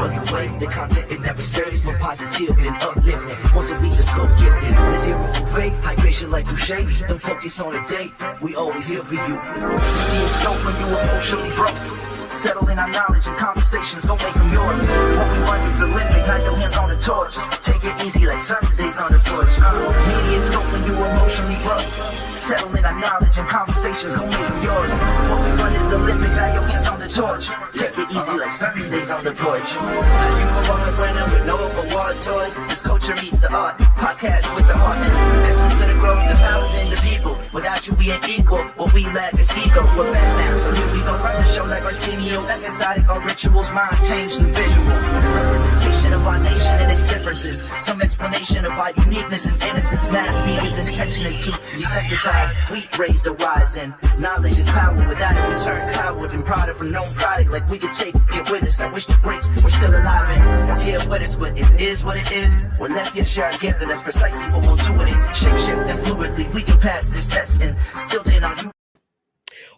plug and play. The content, it never stays, but positive and uplifting. Once a week, the scope gifted. There's zero buffet, hydration like Boucher. Don't focus on the day, we always here for you. MediaScope when you emotionally broke. Settle in our knowledge and conversations, don't make them yours. What we want is a limit, not your hands on the torch. Take it easy like Sundays on the porch. MediaScope when you emotionally broke. Settle in our knowledge and conversations, don't make them yours. What we want is a limit, not your hands on the torch. Take it easy like Sundays on the porch. Now you can walk around with no award toys. This culture meets the art, podcast with the heart. And essence of the growth, the powers in the people. Without you we ain't equal, what we lack is ego. We're back now, so here we go, run the show like Arsenio. Episodic, our rituals, minds change the visual. Representation of our nation and its differences. Some explanation of our uniqueness and innocence. Mass media's intention is to desensitize. We raise the wise, and knowledge is power. Without it, we turn coward and proud of a known product. Like we could take it with us. I wish the greats were still alive and here with us, but it is what it is. We're left here to share our gift, and that's precisely what we'll do with it. Shape shift and fluidly, we can pass this test and still in on you.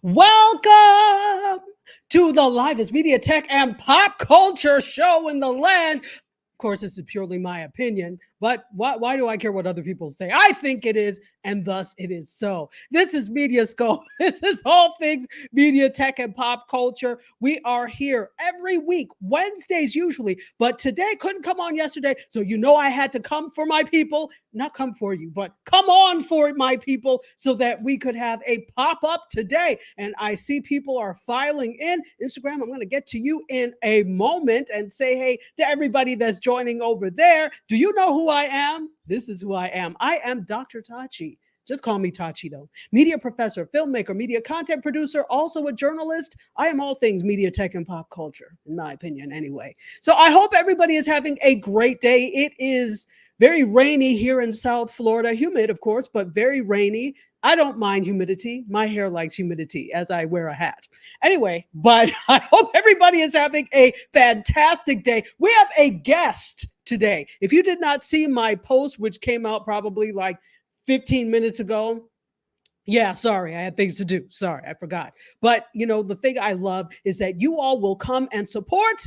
Welcome to the livest media, tech, and pop culture show in the land. Of course, this is purely my opinion, but why do I care what other people say? I think it is, and thus it is so. This is MediaScope. This is all things media, tech, and pop culture. We are here every week, Wednesdays usually, but today couldn't come on yesterday, so you know I had to come for my people. Not come for you, but come on for my people so that we could have a pop-up today. And I see people are filing in. Instagram, I'm going to get to you in a moment and say hey to everybody that's joining over there. Do you know who I am? This is who I am. I am Dr. Tachi. Just call me Tachi, though. Media professor, filmmaker, media content producer, also a journalist. I am all things media, tech, and pop culture, in my opinion, anyway. So I hope everybody is having a great day. It is very rainy here in South Florida. Humid, of course, but very rainy. I don't mind humidity. My hair likes humidity as I wear a hat. Anyway, but I hope everybody is having a fantastic day. We have a guest today. If you did not see my post, which came out probably like 15 minutes ago, yeah, sorry, I had things to do. Sorry, I forgot. But, you know, the thing I love is that you all will come and support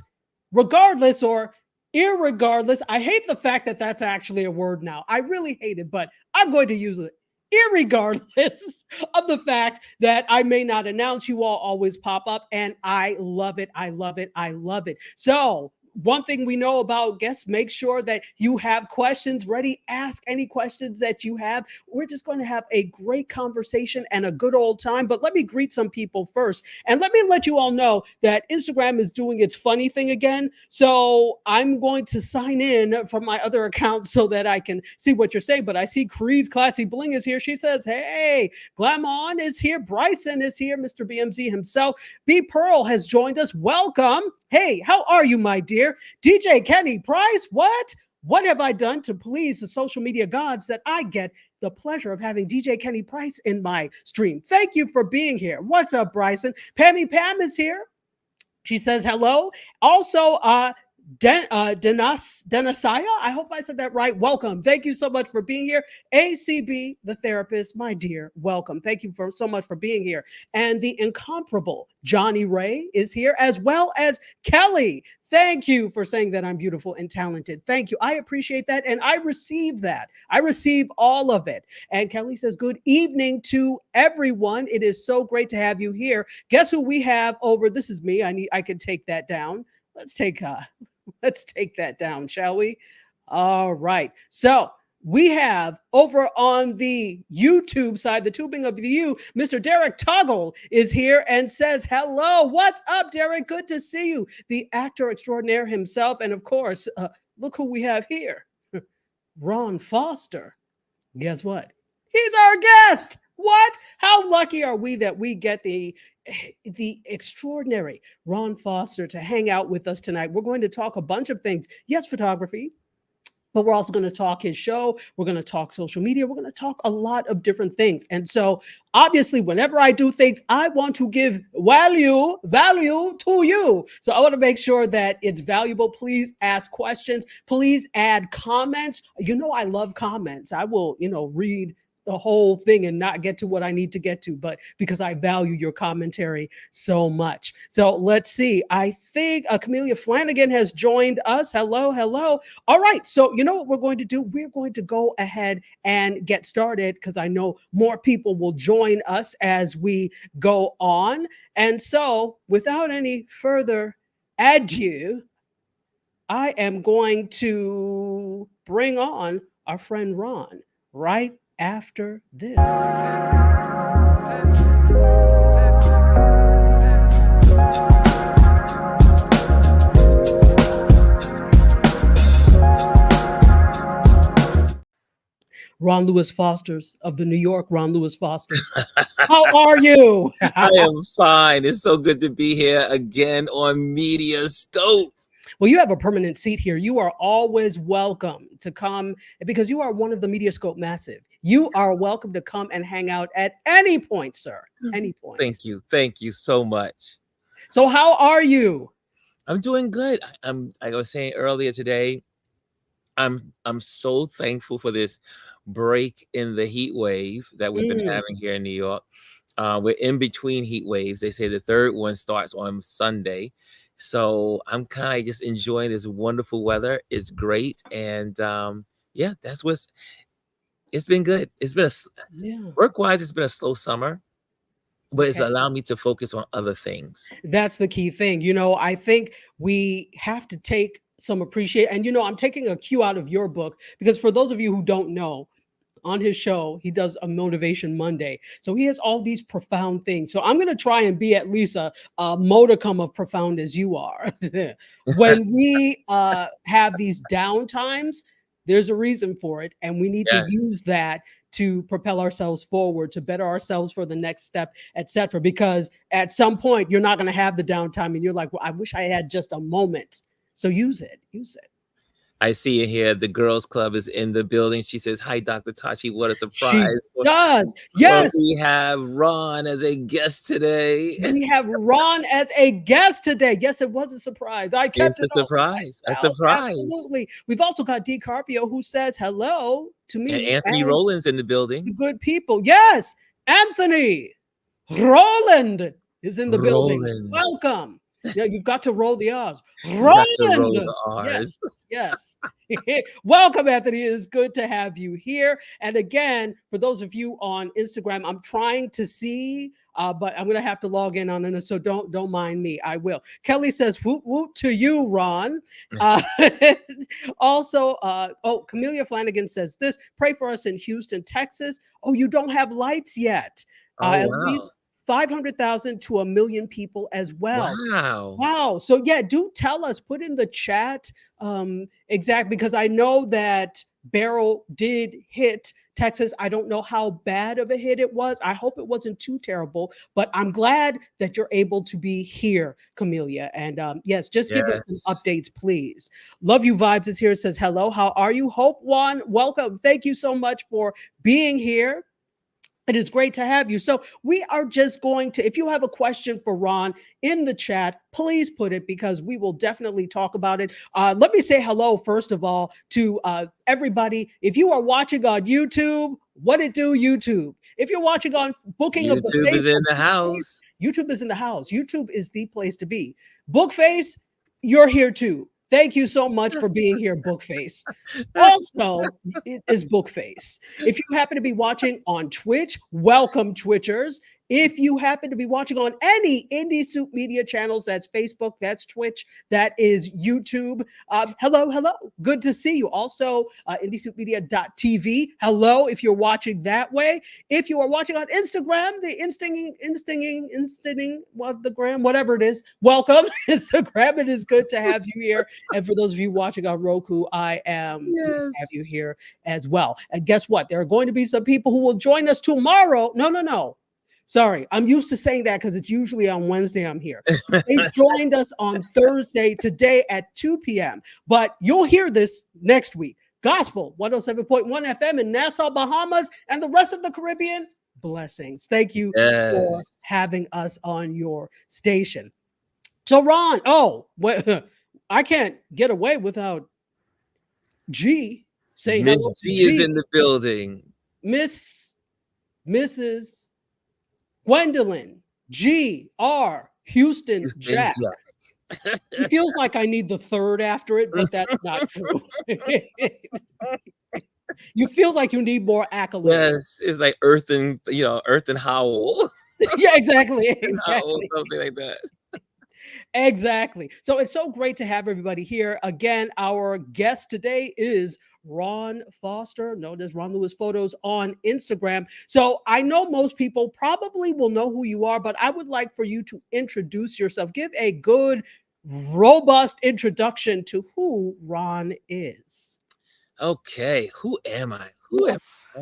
regardless or irregardless. I hate the fact that that's actually a word now. I really hate it, but I'm going to use it. Irregardless of the fact that I may not announce, you all always pop up, and I love it. I love it. I love it. So one thing we know about guests, make sure that you have questions ready. Ask any questions that you have. We're just going to have a great conversation and a good old time. But let me greet some people first. And let me let you all know that Instagram is doing its funny thing again. So I'm going to sign in from my other account so that I can see what you're saying. But I see Creed's Classy Bling is here. She says, hey, Glamon is here. Bryson is here. Mr. BMZ himself. B Pearl has joined us. Welcome. Hey, how are you, my dear? DJ Kenny Price, what? What have I done to please the social media gods that I get the pleasure of having DJ Kenny Price in my stream? Thank you for being here. What's up, Bryson? Pammy Pam is here. She says hello. Also, Denasaya, I hope I said that right. Welcome. Thank you so much for being here. ACB, the therapist, my dear, welcome. Thank you so much for being here. And the incomparable Johnny Ray is here, as well as Kelly. Thank you for saying that I'm beautiful and talented. Thank you. I appreciate that. And I receive that. I receive all of it. And Kelly says, good evening to everyone. It is so great to have you here. Guess who we have over? This is me. I can take that down. Let's take that down, shall we? All right. So we have over on the YouTube side, the tubing of the U, Mr. Derek Toggle is here and says, hello. What's up, Derek? Good to see you. The actor extraordinaire himself. And of course, look who we have here. Ron Foster. Guess what? He's our guest. What? How lucky are we that we get the extraordinary Ron Foster to hang out with us tonight? We're going to talk a bunch of things. Yes, photography, but we're also going to talk his show. We're going to talk social media. We're going to talk a lot of different things. And so obviously, whenever I do things, I want to give value to you. So I want to make sure that it's valuable. Please ask questions. Please add comments. You know, I love comments. I will, read the whole thing and not get to what I need to get to, but because I value your commentary so much. So let's see. I think Camellia Flanagan has joined us. Hello, hello. All right. So you know what we're going to do? We're going to go ahead and get started because I know more people will join us as we go on. And so without any further ado, I am going to bring on our friend Ron right after this. Ron Lewis Foster's of the New York Ron Lewis Foster's. How are you? I am fine. It's so good to be here again on MediaScope. Well, you have a permanent seat here. You are always welcome to come because you are one of the MediaScope Massive. You are welcome to come and hang out at any point, sir. Any point. Thank you. Thank you so much. So how are you? I'm doing good. I was saying earlier today, I'm so thankful for this break in the heat wave that we've been having here in New York. We're in between heat waves. They say the third one starts on Sunday. So I'm kind of just enjoying this wonderful weather. It's great. And yeah, it's been good. It's been work-wise, it's been a slow summer, but it's allowed me to focus on other things. That's the key thing. You know, I think we have to take some appreciation. And, you know, I'm taking a cue out of your book because for those of you who don't know, on his show, he does a Motivation Monday. So he has all these profound things. So I'm going to try and be at least a modicum of profound as you are. When we have these down times, there's a reason for it. And we need to use that to propel ourselves forward, to better ourselves for the next step, etc. Because at some point, you're not going to have the downtime and you're like, well, I wish I had just a moment. So use it. Use it. I see it here. The girls' club is in the building. She says, "Hi, Dr. Tachi. What a surprise!" She does. Yes. Well, we have Ron as a guest today. We have Ron as a guest today. Yes, it was a surprise. I kept it's a surprise. A surprise. Absolutely. We've also got D. Carpio who says hello to me. And Anthony Rowland's in the building. Good people. Yes. Anthony Rowland is in the building. Welcome. Yeah, you've got to roll the R's. Roll the R's. Yes. Welcome, Anthony. It is good to have you here. And again, for those of you on Instagram, I'm trying to see, but I'm going to have to log in on it. So don't mind me. I will. Kelly says, "Woot woot to you, Ron." Also, Camellia Flanagan says this: "Pray for us in Houston, Texas." Oh, you don't have lights yet. At least 500,000 to 1 million people as well. Wow. So yeah, do tell us, put in the chat exactly, because I know that Beryl did hit Texas. I don't know how bad of a hit it was. I hope it wasn't too terrible, but I'm glad that you're able to be here, Camellia. And yes, just give us some updates, please. Love You Vibes is here. It says, hello, how are you? Hope One, welcome. Thank you so much for being here. It is great to have you. So we are just going to, if you have a question for Ron in the chat, please put it because we will definitely talk about it. Let me say hello, first of all, to everybody. If you are watching on YouTube, what it do, YouTube? If you're watching on Booking YouTube of the Facebook, is in the house. YouTube is in the house. YouTube is the place to be. Bookface, you're here too. Thank you so much for being here, Bookface. Also, it is Bookface. If you happen to be watching on Twitch, welcome, Twitchers. If you happen to be watching on any Indie Soup Media channels, that's Facebook, that's Twitch, that is YouTube. Hello. Good to see you. Also, IndieSoupMedia.tv. Hello, if you're watching that way. If you are watching on Instagram, the instinging of the gram, whatever it is, welcome, Instagram. It is good to have you here. And for those of you watching on Roku, I am good to have you here as well. And guess what? There are going to be some people who will join us tomorrow. No. Sorry, I'm used to saying that because it's usually on Wednesday I'm here. They joined us on Thursday today at 2 p.m. But you'll hear this next week. Gospel 107.1 FM in Nassau, Bahamas, and the rest of the Caribbean. Blessings. Thank you for having us on your station. So, Ron, I can't get away without G saying hello. Miss G is in the building. Miss Mrs. Gwendolyn G.R. Houston Houston, Jack. yeah. It feels like I need the third after it, but that's not true. You feels like you need more accolades. Yes, it's like Earth and Earth and Howl. Yeah, exactly, And Howl, exactly. something like that. Exactly. So it's so great to have everybody here. Again, our guest today is Ron Foster, known as Ron Lewis Photos on Instagram. So I know most people probably will know who you are, but I would like for you to introduce yourself. Give a good, robust introduction to who Ron is. Okay, who am I? Who am I?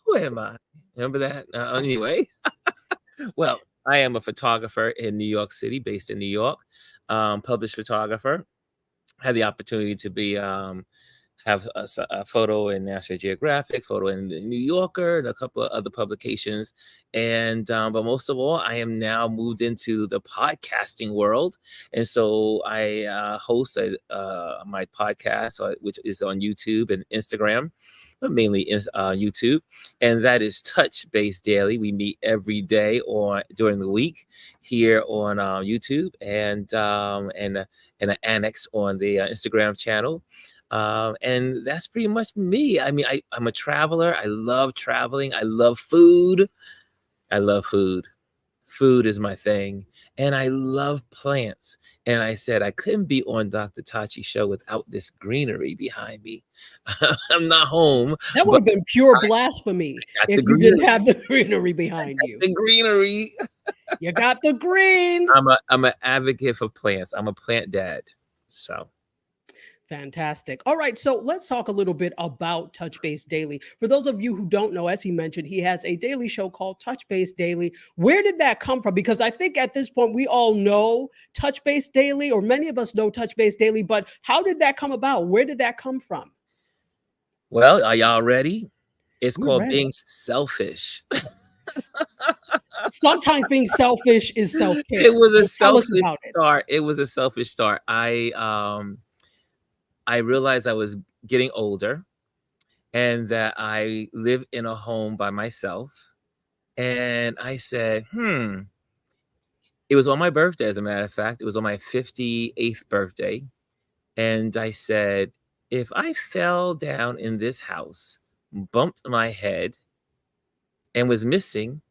Who am I? Remember that? Anyway, well, I am a photographer in New York City, based in New York, published photographer. Had the opportunity to be have a photo in National Geographic, photo in the New Yorker, and a couple of other publications. And but most of all, I am now moved into the podcasting world, and so I host my podcast, which is on YouTube and Instagram. But mainly is YouTube, and that is Touch Base Daily. We meet every day or during the week here on YouTube, and an annex on the Instagram channel. And that's pretty much me. I mean, I'm a traveler. I love traveling. I love food. I love food. Food is my thing. And I love plants. And I said I couldn't be on Dr. Tachi's show without this greenery behind me. I'm not home, That would but have been pure I blasphemy got the if you didn't greenery. have the greenery behind you. The greenery. You got the greens. I'm an advocate for plants. I'm a plant dad. So Fantastic. All right, so let's talk a little bit about Touch Base Daily. For those of you who don't know, as he mentioned, he has a daily show called Touch Base Daily. Where did that come from? Because I think at this point we all know Touch Base Daily, or many of us know Touch Base Daily, but how did that come about? Where did that come from? well, are y'all ready? It's We're called ready. being selfish. Sometimes being selfish is self-care. It was So a tell us selfish about it. start. It was a selfish start. I realized I was getting older and that I live in a home by myself. And I said, it was on my birthday, as a matter of fact. It was on my 58th birthday. And I said, if I fell down in this house, bumped my head, and was missing,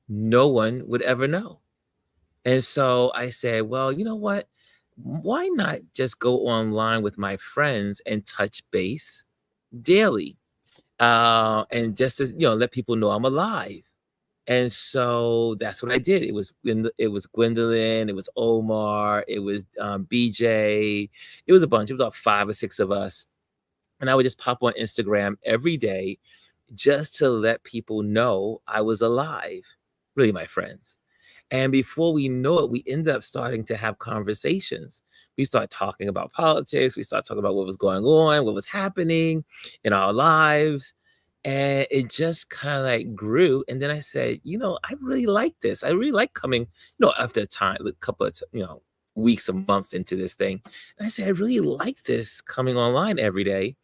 no one would ever know. And so I said, well, you know what? Why not just go online with my friends and touch base daily? And just to, let people know I'm alive. And so that's what I did. It was Gwendolyn, it was Omar, it was BJ, it was a bunch. It was about 5 or 6 of us, and I would just pop on Instagram every day just to let people know I was alive. Really, my friends. And before we know it, we end up starting to have conversations. We start talking about politics. We start talking about what was going on, what was happening in our lives. And it just kind of like grew. And then I said, I really like this. I really like coming, after a time, a couple of, weeks or months into this thing. And I said, I really like this coming online every day.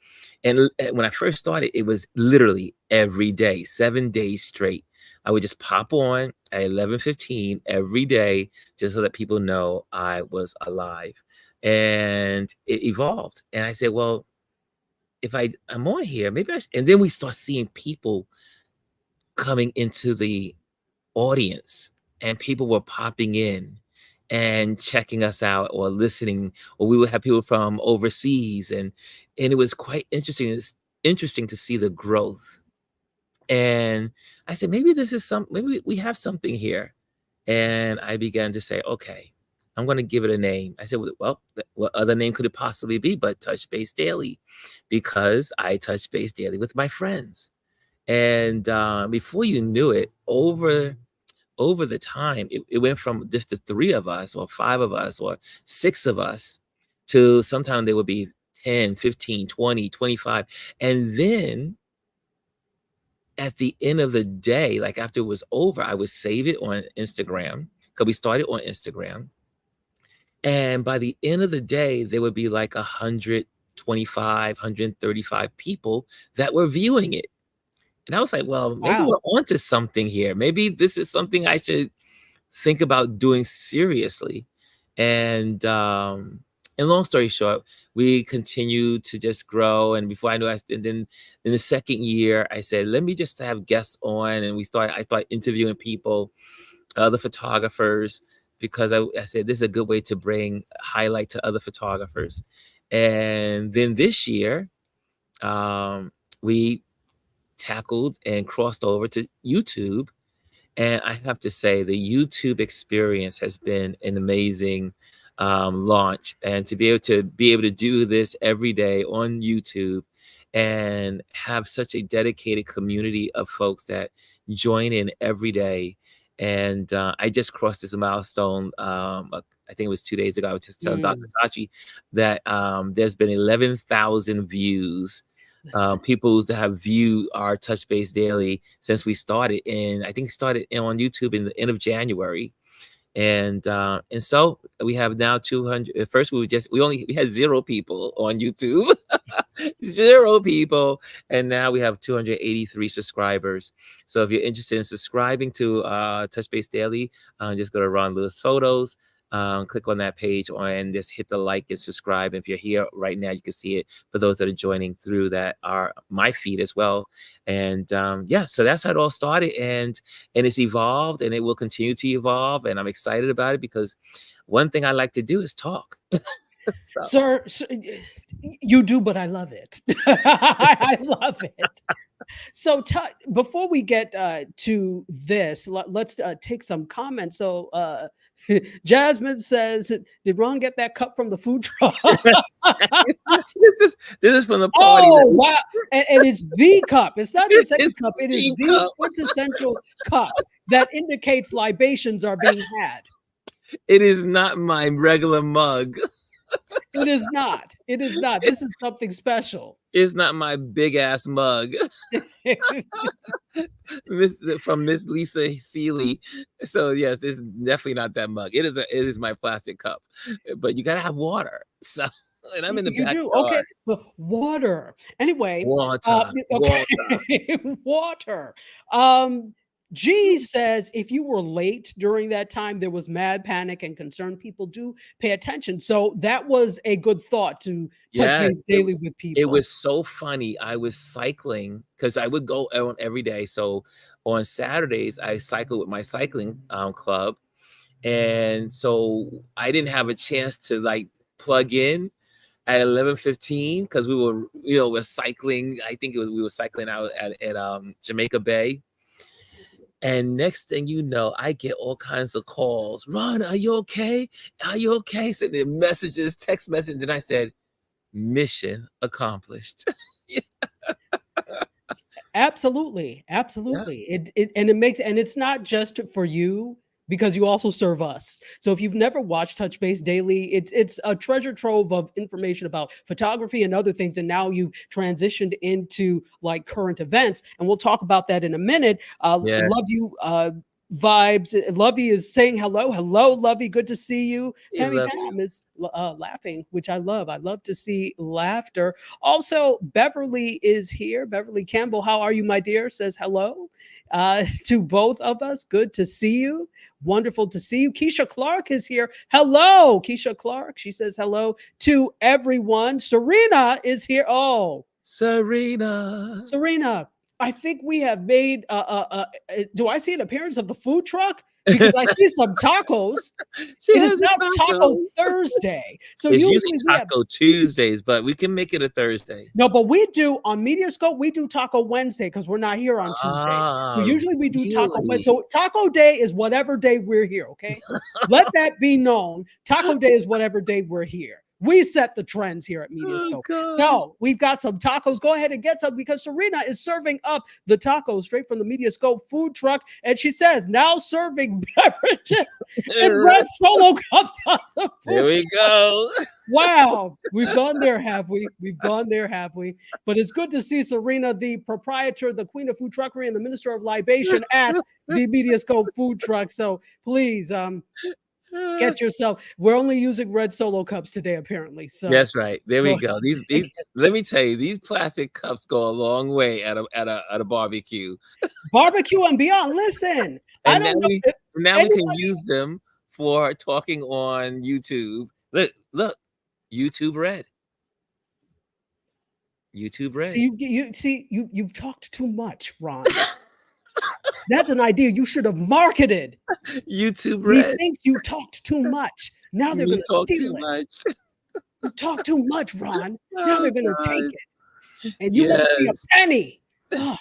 And when I first started, it was literally every day, 7 days straight. I would just pop on at 11:15 every day just to let people know I was alive. And it evolved. And I said, well, if I'm on here, maybe and then we start seeing people coming into the audience, and people were popping in and checking us out or listening, or we would have people from overseas, and it was quite interesting. It's interesting to see the growth. And I said, maybe maybe we have something here. And I began to say, okay, I'm going to give it a name. I said, well, what other name could it possibly be but Touch Base Daily? Because I touch base daily with my friends. And before you knew it, over the time, it went from just the 3 of us or 5 of us or 6 of us to sometimes there would be 10, 15, 20, 25. And then at the end of the day, like after it was over, I would save it on Instagram, because we started on Instagram. And by the end of the day, there would be like 125, 135 people that were viewing it. And I was like, well, maybe Wow. we're onto something here. Maybe this is something I should think about doing seriously. And long story short, we continued to just grow. And before I knew, and then in the second year, I said, let me just have guests on. And I started interviewing people, other photographers, because I said, this is a good way to bring highlight to other photographers. And then this year, we tackled and crossed over to YouTube. And I have to say, the YouTube experience has been an amazing launch, and to be able to do this every day on YouTube and have such a dedicated community of folks that join in every day. And I just crossed this milestone. I think it was 2 days ago. I was just telling Dr. Tachi that there's been 11,000 views, people that have viewed our Touch Base Daily since we started. And I think we started on YouTube in the end of January. And so we have now 200. At first we had 0 people on YouTube. 0 people, and now we have 283 subscribers. So if you're interested in subscribing to Touch Base Daily, just go to Ron Lewis Photos, click on that page, and just hit the like and subscribe. If you're here right now, you can see it. For those that are joining through that are my feed as well. And so that's how it all started, and it's evolved, and it will continue to evolve. And I'm excited about it because one thing I like to do is talk. Sir, you do, but I love it. I love it. So before we get to this, let's take some comments. So Jasmine says, did Ron get that cup from the food truck? this is from the party. Oh, wow. And it's the cup. It's not just any cup. It is the quintessential cup that indicates libations are being had. It is not my regular mug. It is not. It is not. This is something special. It's not my big ass mug. From Miss Lisa Seeley. So yes, it's definitely not that mug. It is my plastic cup. But you gotta have water. So, and I'm in the backyard. You do? Okay. Water. Anyway. Water. Water. G says, if you were late during that time, there was mad panic and concern. People do pay attention. So that was a good thought to touch base daily with people. It was so funny. I was cycling because I would go on every day. So on Saturdays, I cycle with my cycling club. And so I didn't have a chance to like plug in at 11:15 because we were, we're cycling. I think we were cycling out at Jamaica Bay. And next thing you know, I get all kinds of calls. Ron, are you okay? Are you okay? Sending messages, text messages. And I said, mission accomplished. Absolutely. Absolutely. Yeah. And it's not just for you, because you also serve us. So if you've never watched Touch Base Daily, it's a treasure trove of information about photography and other things. And now you've transitioned into like current events. And we'll talk about that in a minute. Yes. Love you. Vibes. Lovey is saying hello. Hello, Lovey. Good to see you. Hammy Pam is laughing, which I love. I love to see laughter. Also, Beverly is here. Beverly Campbell, how are you, my dear? Says hello to both of us. Good to see you. Wonderful to see you. Keisha Clark is here. Hello, Keisha Clark. She says hello to everyone. Serena is here. Oh, Serena. I think we have made do I see an appearance of the food truck? Because I see some tacos. It is now Taco Thursday. So it's usually Taco Tuesdays, but we can make it a Thursday. No, but we do on MediaScope, we do Taco Wednesday because we're not here on Tuesday. So usually we do Taco Wednesday. So Taco Day is whatever day we're here, okay? Let that be known. Taco Day is whatever day we're here. We set the trends here at MediaScope. So we've got some tacos. Go ahead and get some because Serena is serving up the tacos straight from the MediaScope food truck. And she says, now serving beverages in red Solo cups on the food There we go. Wow. We've gone there, have we? We've gone there, have we? But it's good to see Serena, the proprietor, the queen of food truckery, and the minister of libation at the MediaScope food truck. So please, Get yourself. We're only using red Solo cups today, apparently. So That's right. There we go. These let me tell you, these plastic cups go a long way at a barbecue. barbecue and beyond. Listen, I And don't know if now we can anybody. use them for talking on YouTube. Look, YouTube Red. YouTube Red. You've talked too much, Ron. That's an idea you should have marketed. YouTube He Red. thinks you talked too much. Now they're We going to talk steal too it. much. You talk too much, Ron. Now Oh they're going to take God. it, and you won't see a Yes. penny. Oh,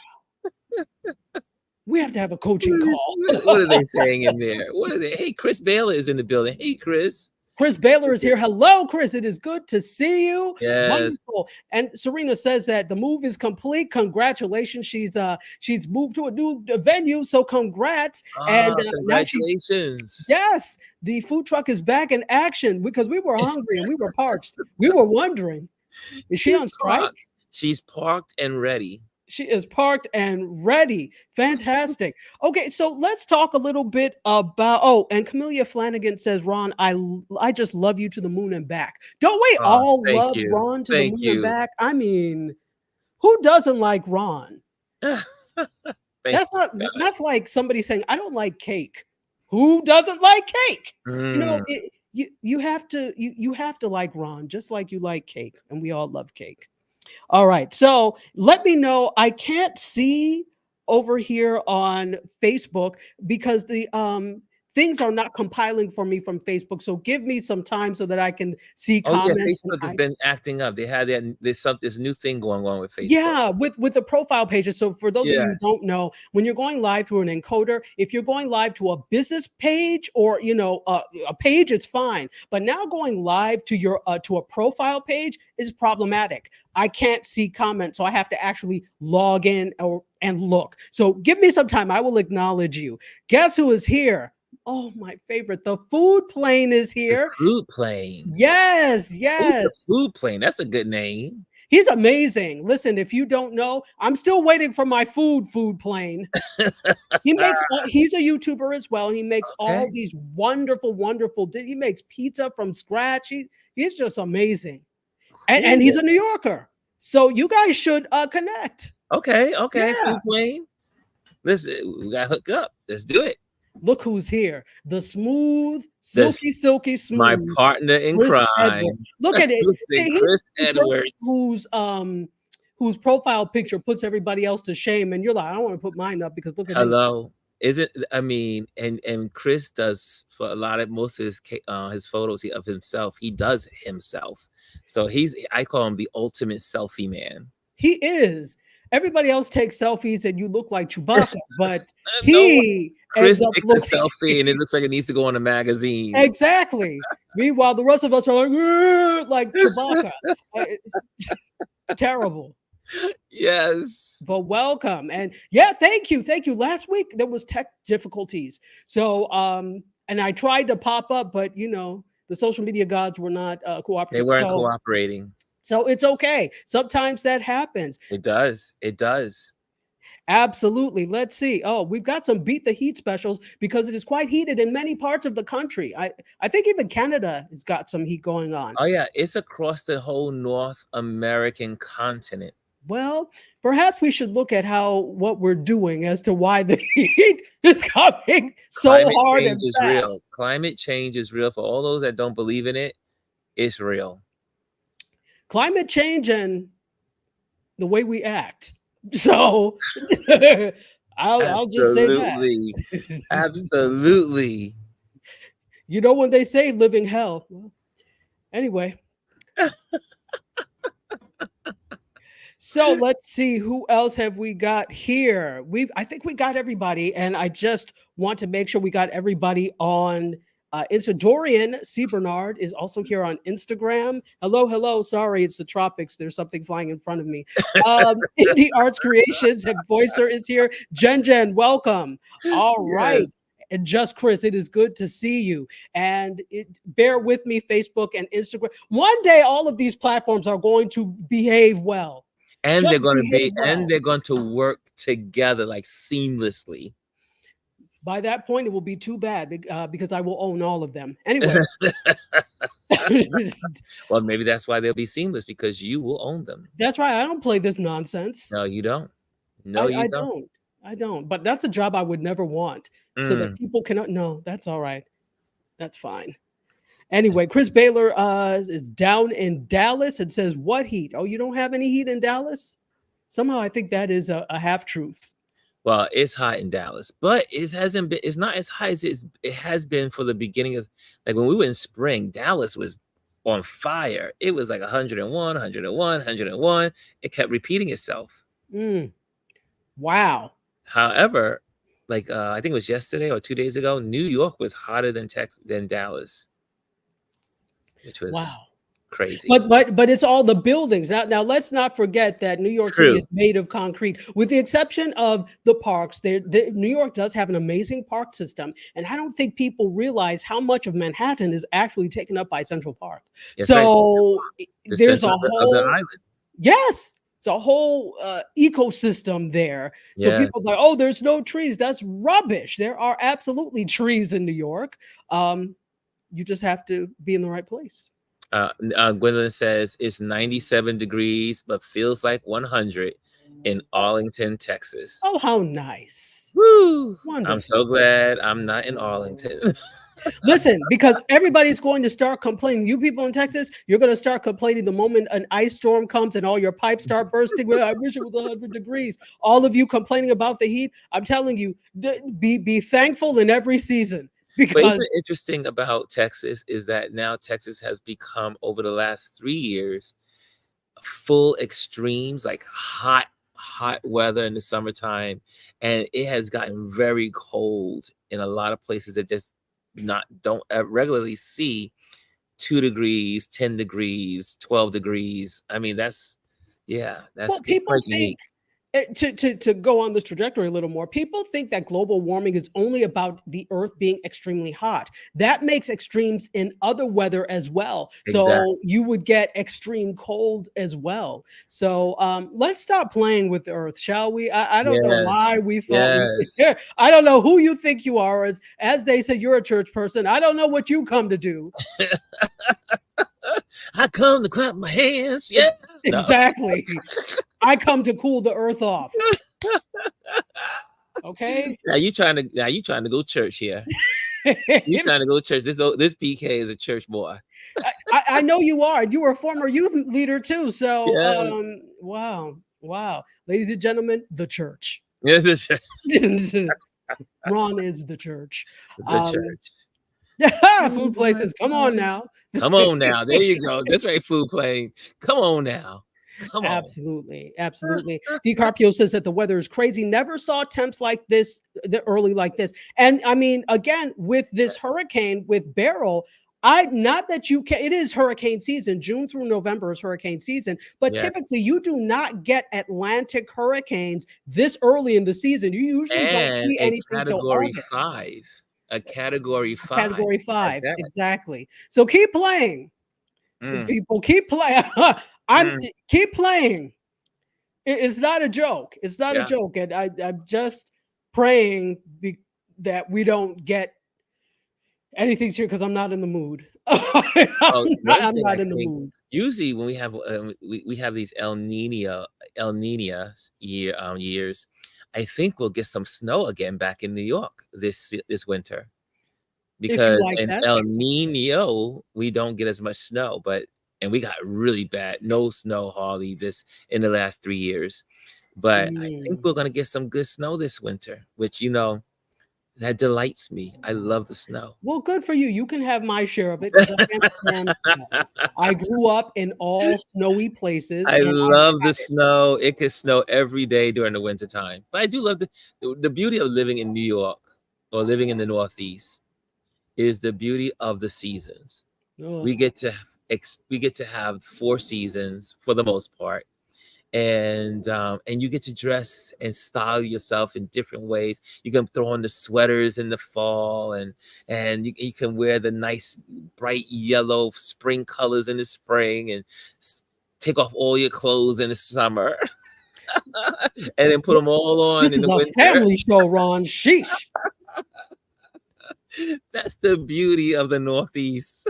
we have to have a coaching call. What are they saying in there? What are they? Hey, Chris Baylor is in the building. Hey, Chris. Chris Baylor is here. Hello, Chris. It is good to see you. Yes. Wonderful. And Serena says that the move is complete. Congratulations. She's moved to a new venue. So congrats. And now Congratulations. yes, the food truck is back in action because we were hungry and we were parched. We were wondering, is she on strike? Parked. She's parked and ready. She is parked and ready. Fantastic. Okay, so let's talk a little bit about. And Camellia Flanagan says, Ron, I just love you to the moon and back. Don't we all love you. Ron to Thank the moon you. and back? I mean, who doesn't like Ron? That's like somebody saying, I don't like cake. Who doesn't like cake? You know, you have to like Ron, just like you like cake, and we all love cake. All right. So let me know. I can't see over here on Facebook because the things are not compiling for me from Facebook. So give me some time so that I can see comments. Yeah, Facebook has been acting up. They had this new thing going on with Facebook. Yeah, with the profile pages. So for those of you who don't know, when you're going live through an encoder, if you're going live to a business page or a page, it's fine. But now going live to your to a profile page is problematic. I can't see comments, so I have to actually log in and look. So give me some time. I will acknowledge you. Guess who is here? Oh, my favorite. The food plane is here. The food plane. Yes. The food plane. That's a good name. He's amazing. Listen, if you don't know, I'm still waiting for my food plane. He's a YouTuber as well. He makes all these wonderful. He makes pizza from scratch. He's just amazing. And he's a New Yorker. So you guys should connect. Okay. Yeah. Food plane. Listen, we got to hook up. Let's do it. Look who's here. The smooth, silky smooth. My partner in Chris crime. Edwards. Look at it. Chris Edwards. Whose profile picture puts everybody else to shame. And you're like, I don't want to put mine up because look at Hello. Is it? I mean, and Chris does for a lot of most of his photos of himself. He does himself. So I call him the ultimate selfie man. He is. Everybody else takes selfies and you look like Chewbacca, but Chris takes a selfie and it looks like it needs to go in a magazine. Exactly. Meanwhile, the rest of us are like Chewbacca. Terrible. Yes. But welcome. And yeah, thank you. Last week there was tech difficulties. So and I tried to pop up, but the social media gods were not cooperating. They weren't cooperating. So it's okay. Sometimes that happens. It does. Absolutely. Let's see. Oh, we've got some Beat the Heat specials because it is quite heated in many parts of the country. I think even Canada has got some heat going on. Oh, yeah. It's across the whole North American continent. Well, perhaps we should look at what we're doing as to why the heat is coming so hard and fast. Real. Climate change is real. For all those that don't believe in it, it's real. Climate change and the way we act. So I'll just say that. Absolutely. When they say living hell. Well, anyway. So let's see, who else have we got here? I think we got everybody, and I just want to make sure we got everybody on Dorian C. Bernard is also here on Instagram. Hello. Sorry, it's the tropics. There's something flying in front of me. Indie Arts Creations and Voicer is here. Jen, welcome. All right. And Just Chris, it is good to see you. And bear with me, Facebook and Instagram. One day, all of these platforms are going to behave well. And they're going to work together like seamlessly. By that point, it will be too bad because I will own all of them. Anyway. Well, maybe that's why they'll be seamless, because you will own them. That's right. I don't play this nonsense. No, you don't. No, I you don't. don't. I don't. But that's a job I would never want. So that Mm. people cannot. No, that's all right. That's fine. Anyway, Chris Baylor is down in Dallas and says, "What heat? Oh, you don't have any heat in Dallas?" Somehow, I think that is a half truth. Well, it's hot in Dallas, but it hasn't been. It's not as high as it has been for the beginning of, like, when we were in spring. Dallas was on fire. It was like 101, 101, 101. It kept repeating itself. Mm, wow. However, like, I think it was yesterday or 2 days ago, New York was hotter than Dallas, which was Wow. crazy. But it's all the buildings. Now let's not forget that New York City True. is made of concrete, with the exception of the parks. New York does have an amazing park system, and I don't think people realize how much of Manhattan is actually taken up by Central Park. That's right. So The there's center a of the whole island. yes, it's a whole ecosystem there. So Yes. people are like, oh, there's no trees. That's rubbish. There are absolutely trees in New York. You just have to be in the right place. Gwendolyn says it's 97 degrees, but feels like 100 in Arlington, Texas. Oh, how nice. Woo! Wonderful. I'm so glad I'm not in Arlington. Listen, because everybody's going to start complaining. You people in Texas, you're going to start complaining the moment an ice storm comes and all your pipes start bursting. Well, I wish it was 100 degrees. All of you complaining about the heat. I'm telling you, be thankful in every season. But Because isn't it interesting about Texas is that now Texas has become, over the last 3 years, full extremes, like hot weather in the summertime, and it has gotten very cold in a lot of places that just don't regularly see 2 degrees, 10 degrees, 12 degrees. I mean, that's well, it's people quite think unique. to go on this trajectory a little more, people think that global warming is only about the earth being extremely hot. That makes extremes in other weather as well. So Exactly. you would get extreme cold as well. So let's stop playing with the earth, shall we? I don't know why Yes. we thought Yes. I don't know who you think you are. As they say, you're a church person. I don't know what you come to do. I come to clap my hands. Yeah. No. Exactly. I come to cool the earth off. Okay. Now you trying to go church here. You trying to go church. This PK is a church boy. I know you are. You were a former youth leader too. So Yes. wow. Ladies and gentlemen, the church. Yeah, the church. Ron is the church. The church. Food places. Come on now. Come on now. There you go. That's right, food plane. Come on now. Come on. Absolutely. DiCarpio says that the weather is crazy. Never saw temps like this, early like this. And I mean, again, with this hurricane with Beryl, not that you can, it is hurricane season. June through November is hurricane season, but typically you do not get Atlantic hurricanes this early in the season. You usually don't see anything till August. A category 5. Category 5, exactly. So keep playing. People keep playing. Keep playing. It's not a joke. It's not a joke. And I'm just praying that we don't get anything here, because I'm not in the mood. I'm not in the mood. Usually when we have we have these El Niño years, I think we'll get some snow again back in New York this winter. Because in El Niño, we don't get as much snow, and we got really bad, no snow hardly in the last 3 years. But I think we're gonna get some good snow this winter, which that delights me. I love the snow. Well, good for you. You can have my share of it. I grew up in all snowy places. I love the snow. It could snow every day during the winter time. But I do love the beauty of living in New York or living in the Northeast is the beauty of the seasons. Oh. We get to have 4 seasons for the most part. And you get to dress and style yourself in different ways. You can throw on the sweaters in the fall, and you can wear the nice bright yellow spring colors in the spring, and take off all your clothes in the summer, and then put them all on in the winter. This is a family show, Ron. Sheesh. That's the beauty of the Northeast.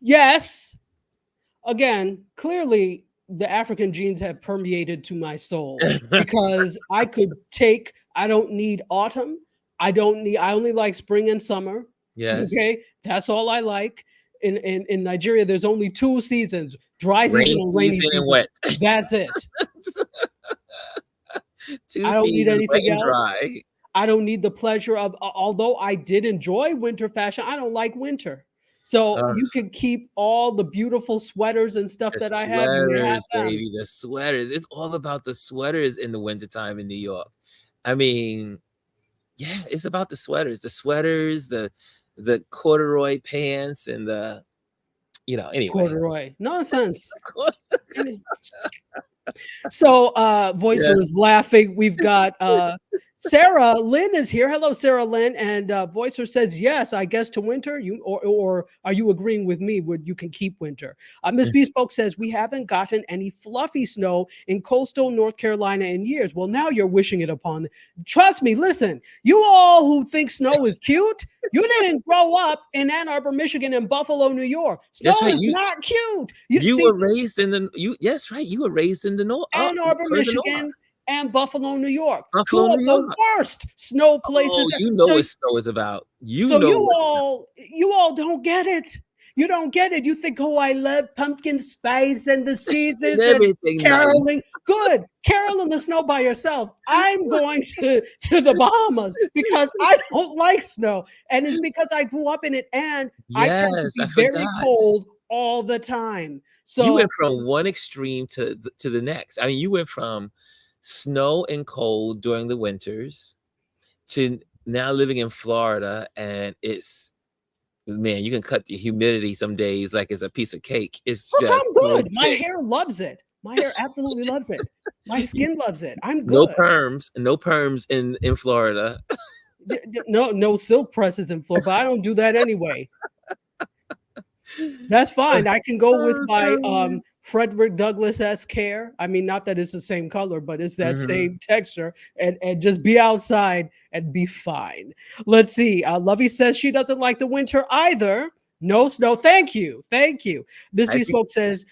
Yes. Again, clearly the African genes have permeated to my soul because I don't need autumn. I only like spring and summer. Yes. Okay. That's all I like. In Nigeria, there's only two seasons, dry season Rain and rainy season and season. wet. That's it. 2 I don't need seasons, wet anything and else. dry. I don't need the pleasure of, although I did enjoy winter fashion, I don't like winter. So Ugh, you can keep all the beautiful sweaters and stuff the that I have. You can have sweaters, them. baby, the sweaters. It's all about the sweaters in the wintertime in New York. I mean, yeah, it's about the sweaters, the corduroy pants, and anyway. Corduroy. Nonsense. Any- So Yeah. Voicer is laughing. We've got Sarah Lynn is here. Hello, Sarah Lynn. And Voicer says, yes, I guess to winter. Or are you agreeing with me? Would you can keep winter? Miss Bespoke says we haven't gotten any fluffy snow in coastal North Carolina in years. Well, now you're wishing it upon. Trust me, listen, you all who think snow is cute, you didn't grow up in Ann Arbor, Michigan, and Buffalo, New York. Snow That's right. is not cute. You You see, were raised in the you yes, right. You were raised in the north, Ann Arbor, further north. Michigan, and Buffalo, New York. Buffalo, Two of New the York. worst snow Oh, places. you know So, what snow is about. You so know you what all don't get it. You don't get it. You think, oh, I love pumpkin spice and the and seasons and everything nice. caroling. Good. Carol in the snow by yourself. I'm going to the Bahamas because I don't like snow. And it's because I grew up in it and I tend to Yes, I be very forgot. cold all the time. You So went from one extreme to the next. I mean, you went from snow and cold during the winters to now living in Florida, and it's man, you can cut the humidity some days like it's a piece of cake. It's look, just I'm so good. My thick. hair loves it. My hair absolutely loves it. My skin loves it. I'm No good. perms, no perms in Florida. No silk presses in Florida, but I don't do that anyway. That's fine. I can go with Oh, my goodness. Frederick Douglass-esque hair. I mean, not that it's the same color, but it's that Mhm. same texture, and just be outside and be fine. Let's see. Lovey says she doesn't like the winter either. No snow. Thank you. Thank you. Miss I think Bespoke says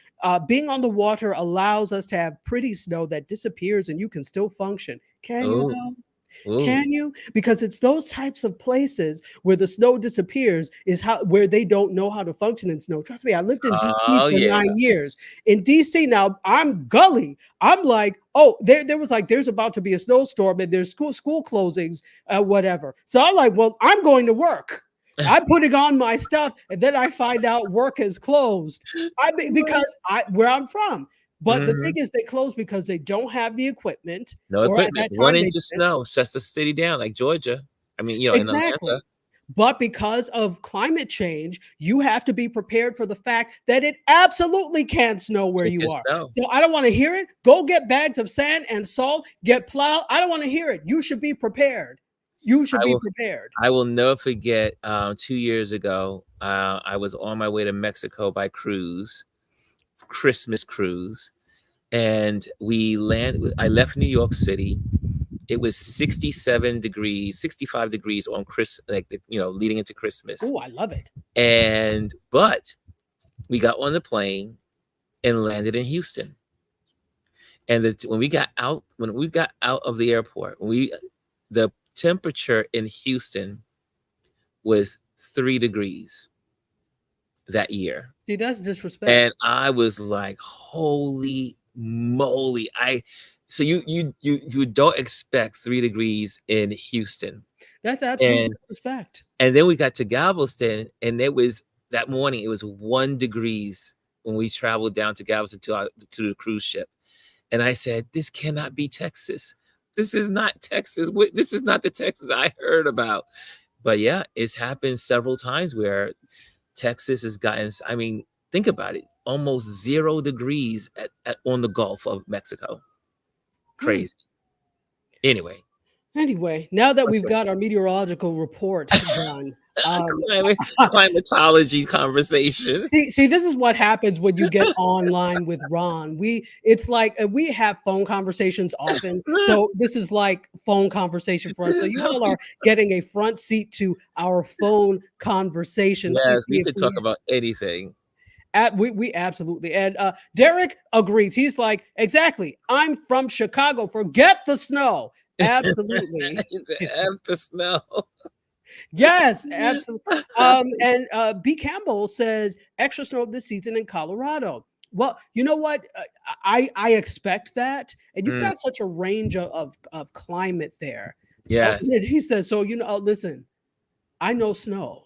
being on the water allows us to have pretty snow that disappears and you can still function. Can you oh, though? oh. Can you? Because it's those types of places where the snow disappears is how where they don't know how to function in snow. Trust me, I lived in DC Oh, for yeah. 9 years. In DC now, I'm gully. I'm like, oh, there was like there's about to be a snowstorm and there's school closings, whatever. So I'm like, well, I'm going to work. I'm putting on my stuff, and then I find out work is closed. Because where I'm from. But the thing Mhm. is, they close because they don't have the equipment, No or at equipment. that One time they inch of didn't. snow shuts the city down like Georgia. I mean, in Atlanta. Exactly. But because of climate change, you have to be prepared for the fact that it absolutely can't snow where It you can are. snow. So I don't want to hear it. Go get bags of sand and salt, get plowed. I don't want to hear it. You should be prepared. You should I be will prepared. I will never forget, 2 years ago, I was on my way to Mexico by cruise, Christmas cruise, and I left New York City. It was 67 degrees, 65 degrees on leading into Christmas. Oh, I love it. But we got on the plane and landed in Houston. And when we got out of the airport, the temperature in Houston was 3 degrees that year. See, that's And disrespect. I was like, holy moly. So you don't expect 3 degrees in Houston. That's absolute And disrespect. and then we got to Galveston, and it was that morning, it was 1 degrees when we traveled down to Galveston to the cruise ship. And I said, this cannot be Texas. This is not Texas. This is not the Texas I heard about. But yeah, it's happened several times where Texas has gotten, I mean, think about it, almost 0 degrees on the Gulf of Mexico. Hmm. Crazy. Anyway, Anyway, now that what's we've up? got our meteorological report done, Um, Climatology conversation. see, this is what happens when you get online with Ron. It's like we have phone conversations often, so this is like phone conversation for us. So This is you how all we are getting a front seat to our phone conversation. Let me Yes, see we if could talk we about anything. we absolutely. And Derek agrees. He's like, exactly. I'm from Chicago. Forget the snow. Absolutely. F the snow. Yes, absolutely. And B. Campbell says extra snow this season in Colorado. Well, you know what? I expect that, and you've Mm, got such a range of climate there. Oh, yes. he says so. Listen, I know snow.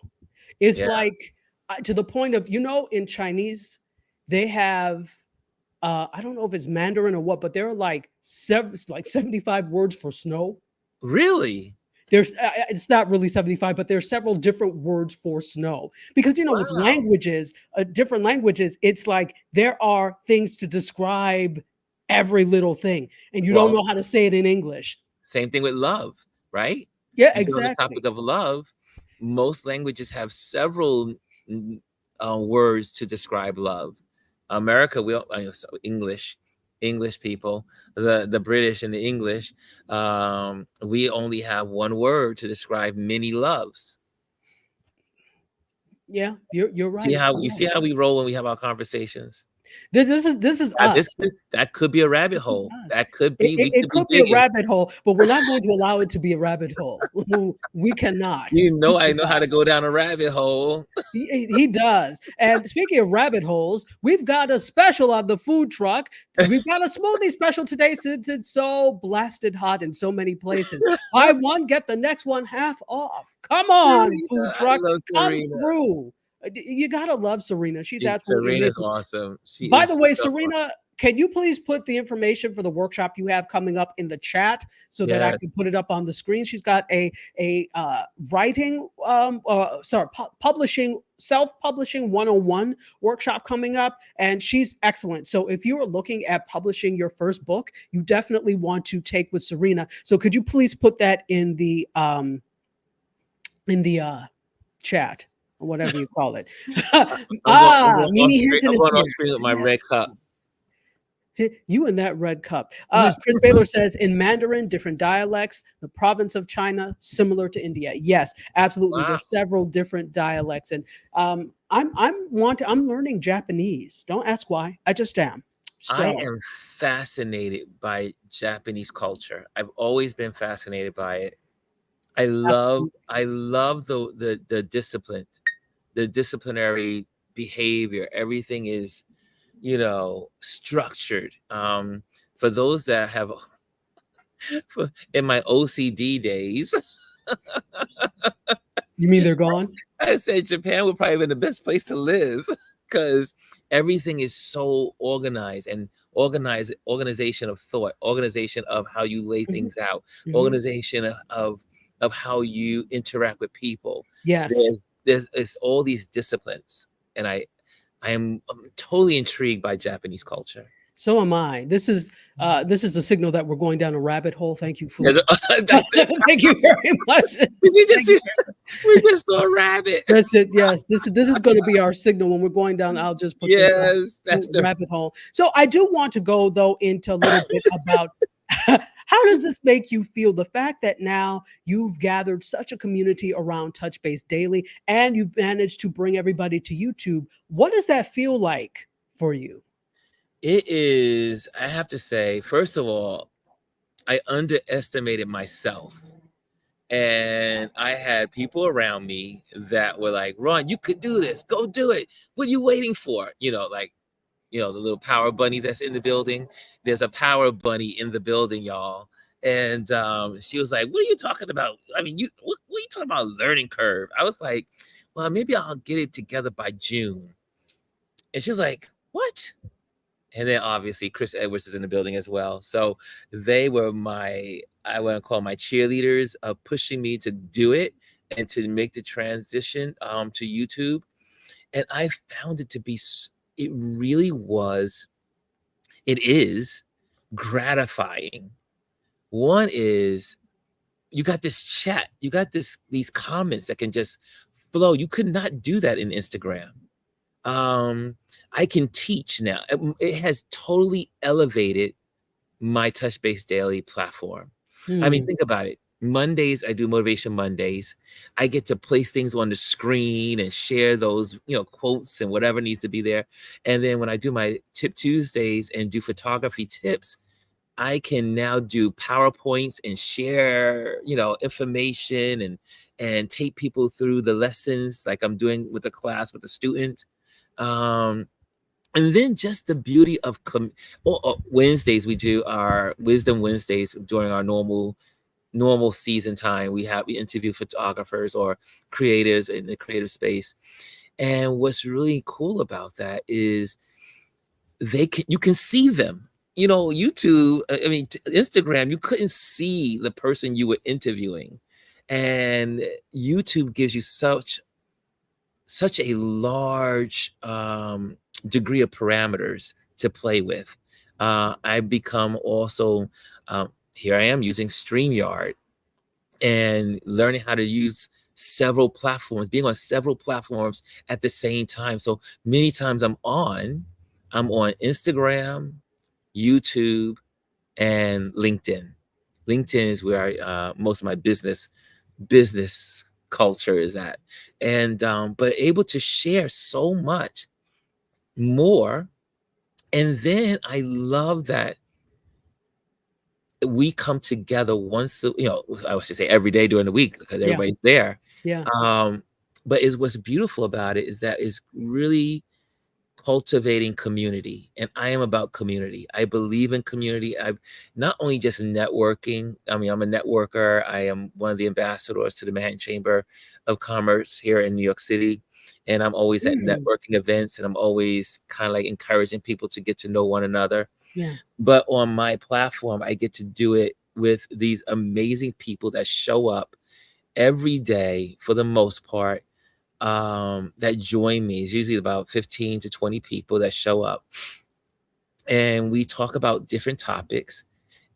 It's Yeah. like to the point of in Chinese they have I don't know if it's Mandarin or what, but there are like 75 words for snow. Really? There's it's not really 75, but there's several different words for snow because with Wow. languages, different languages, it's like there are things to describe every little thing, and you don't Well, know how to say it in English. same thing with love, right? Yeah, You get on the topic exactly. of love, most languages have several words to describe love. America, so English people, the British and the English, we only have one word to describe many loves. Yeah, you're See right. how You're you see right. how we roll when we have our conversations. This is us. That could be a rabbit This is hole. us. That could It, be it, we it could be could be a digging. rabbit hole, but we're not going to allow it to be a rabbit hole. We cannot. I know how to go down a rabbit hole. He does. And speaking of rabbit holes, we've got a special on the food truck. We've got a smoothie special today since it's so blasted hot in so many places. Buy one, get the next one half off. Come on, Serena, food I truck, love come Serena. You gotta love Serena. She's absolutely Serena's amazing. awesome. She By the is way, so awesome. Serena, can you please put the information for the workshop you have coming up in the chat so that I Yes, can put it up on the screen? She's got a writing, publishing, self-publishing 101 workshop coming up, and she's excellent. So if you are looking at publishing your first book, you definitely want to take with Serena. So could you please put that in the chat or whatever you call it? Mimi Hinton I'm is going here. off screen with my red cup. You and that red cup. Chris Baylor says in Mandarin, different dialects, the province of China, similar to India. Yes, absolutely. Wow. There's several different dialects, and I'm learning Japanese. Don't ask why. I just am. I So am fascinated by Japanese culture. I've always been fascinated by it. absolutely. I love the discipline, the disciplinary behavior. Everything is, structured. For those that have in my OCD days, You mean they're gone? I said Japan would probably be the best place to live because everything is so organized and organization of thought, organization of how you lay Mhm, things out, mhm. organization of how you interact with people. Yes. There's it's all these disciplines, and I'm totally intrigued by Japanese culture. So am I. This is a signal that we're going down a rabbit hole. Thank you, food. There's that's it. Thank you very much. We just Thank you. we just saw a rabbit. That's it. Yes, this is going to be our signal when we're going down. I'll just put this Yes, that's the rabbit hole. So I do want to go though into a little bit about how does this make you feel? The fact that now you've gathered such a community around Touch Base Daily, and you've managed to bring everybody to YouTube. What does that feel like for you? It is, I have to say, first of all, I underestimated myself. And I had people around me that were like, Ron, you could do this. Go do it. What are you waiting for? The little power bunny that's in the building. There's a power bunny in the building, y'all. And she was like, what are you talking about? I mean, what are you talking about learning curve? I was like, well, maybe I'll get it together by June. And she was like, what? And then obviously Chris Edwards is in the building as well. So they were I want to call my cheerleaders of pushing me to do it and to make the transition to YouTube. And I found it to be, it really was, it is gratifying. One is you got this chat, you got these comments that can just flow. You could not do that in Instagram. Um, I can teach now. It has totally elevated my Touch Base Daily platform. I mean, Hmm. think about it. Mondays, I do Motivation Mondays. I get to place things on the screen and share those, quotes and whatever needs to be there. And then when I do my Tip Tuesdays and do photography tips, I can now do PowerPoints and share, information and take people through the lessons like I'm doing with the class with the student. Um, and then just the beauty of Wednesdays, we do our Wisdom Wednesdays during our normal season time. We interview photographers or creators in the creative space. And what's really cool about that is you can see them. YouTube, I mean, Instagram, you couldn't see the person you were interviewing. And YouTube gives you such a large degree of parameters to play with. I've become also, here I am using StreamYard and learning how to use several platforms, being on several platforms at the same time. So many times I'm on Instagram, YouTube, and LinkedIn. LinkedIn is where most of my business culture is at, and but able to share so much more. And then I love that we come together I should say every day during the week because Yeah. everybody's there. Yeah. um but what's beautiful about it is that it's really cultivating community, and I am about community. I believe in community. I not only just networking. I mean, I'm a networker. I am one of the ambassadors to the Manhattan Chamber of Commerce here in New York City, and I'm always at Mm. networking events, and I'm always kind of like encouraging people to get to know one another. Yeah. But on my platform, I get to do it with these amazing people that show up every day for the most part, that join me. It's usually about 15 to 20 people that show up, and we talk about different topics.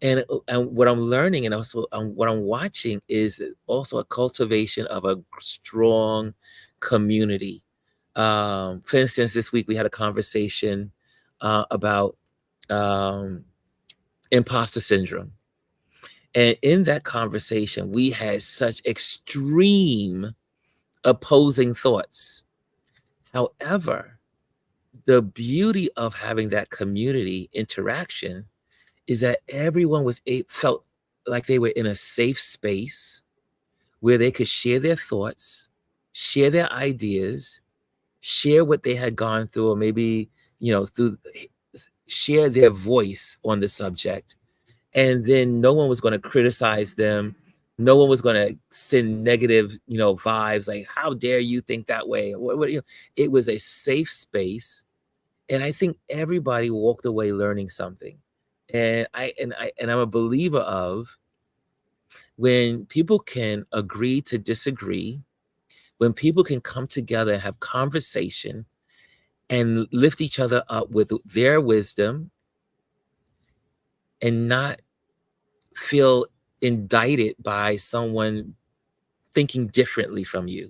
And what I'm learning, and also what I'm watching, is also a cultivation of a strong community. For instance, this week we had a conversation about um, imposter syndrome. And in that conversation, we had such extreme opposing thoughts. However, the beauty of having that community interaction is that everyone felt like they were in a safe space where they could share their thoughts, share their ideas, share what they had gone through, or maybe, through share their voice on the subject. And then no one was going to criticize them. No one was going to send negative, vibes like, how dare you think that way? It was a safe space. And I think everybody walked away learning something. And I'm a believer of when people can agree to disagree, when people can come together and have conversation and lift each other up with their wisdom and not feel indicted by someone thinking differently from you.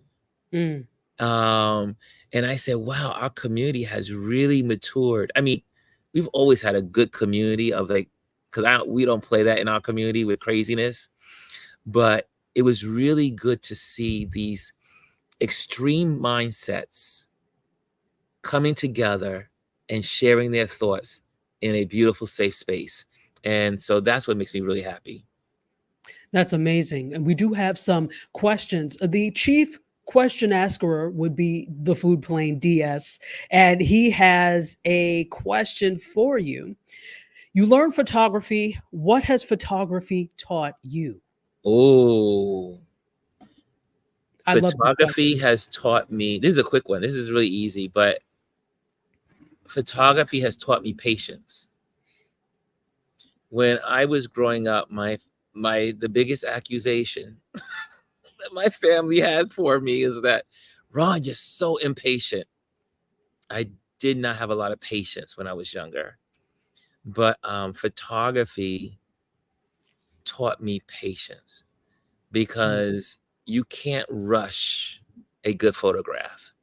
Mm. Um, and I said, wow, our community has really matured. I mean, we've always had a good community of like, because we don't play that in our community with craziness, but it was really good to see these extreme mindsets coming together and sharing their thoughts in a beautiful, safe space. And so that's what makes me really happy. That's amazing. And we do have some questions. The chief question asker would be the Food Plane DS, and he has a question for you. You learn photography. What has photography taught you? Oh, I love this photography question. has taught me, this is a quick one. This is really easy, but photography has taught me patience. When I was growing up, the biggest accusation that my family had for me is that, Ron, you're so impatient. I did not have a lot of patience when I was younger, but photography taught me patience Mm. because you can't rush a good photograph.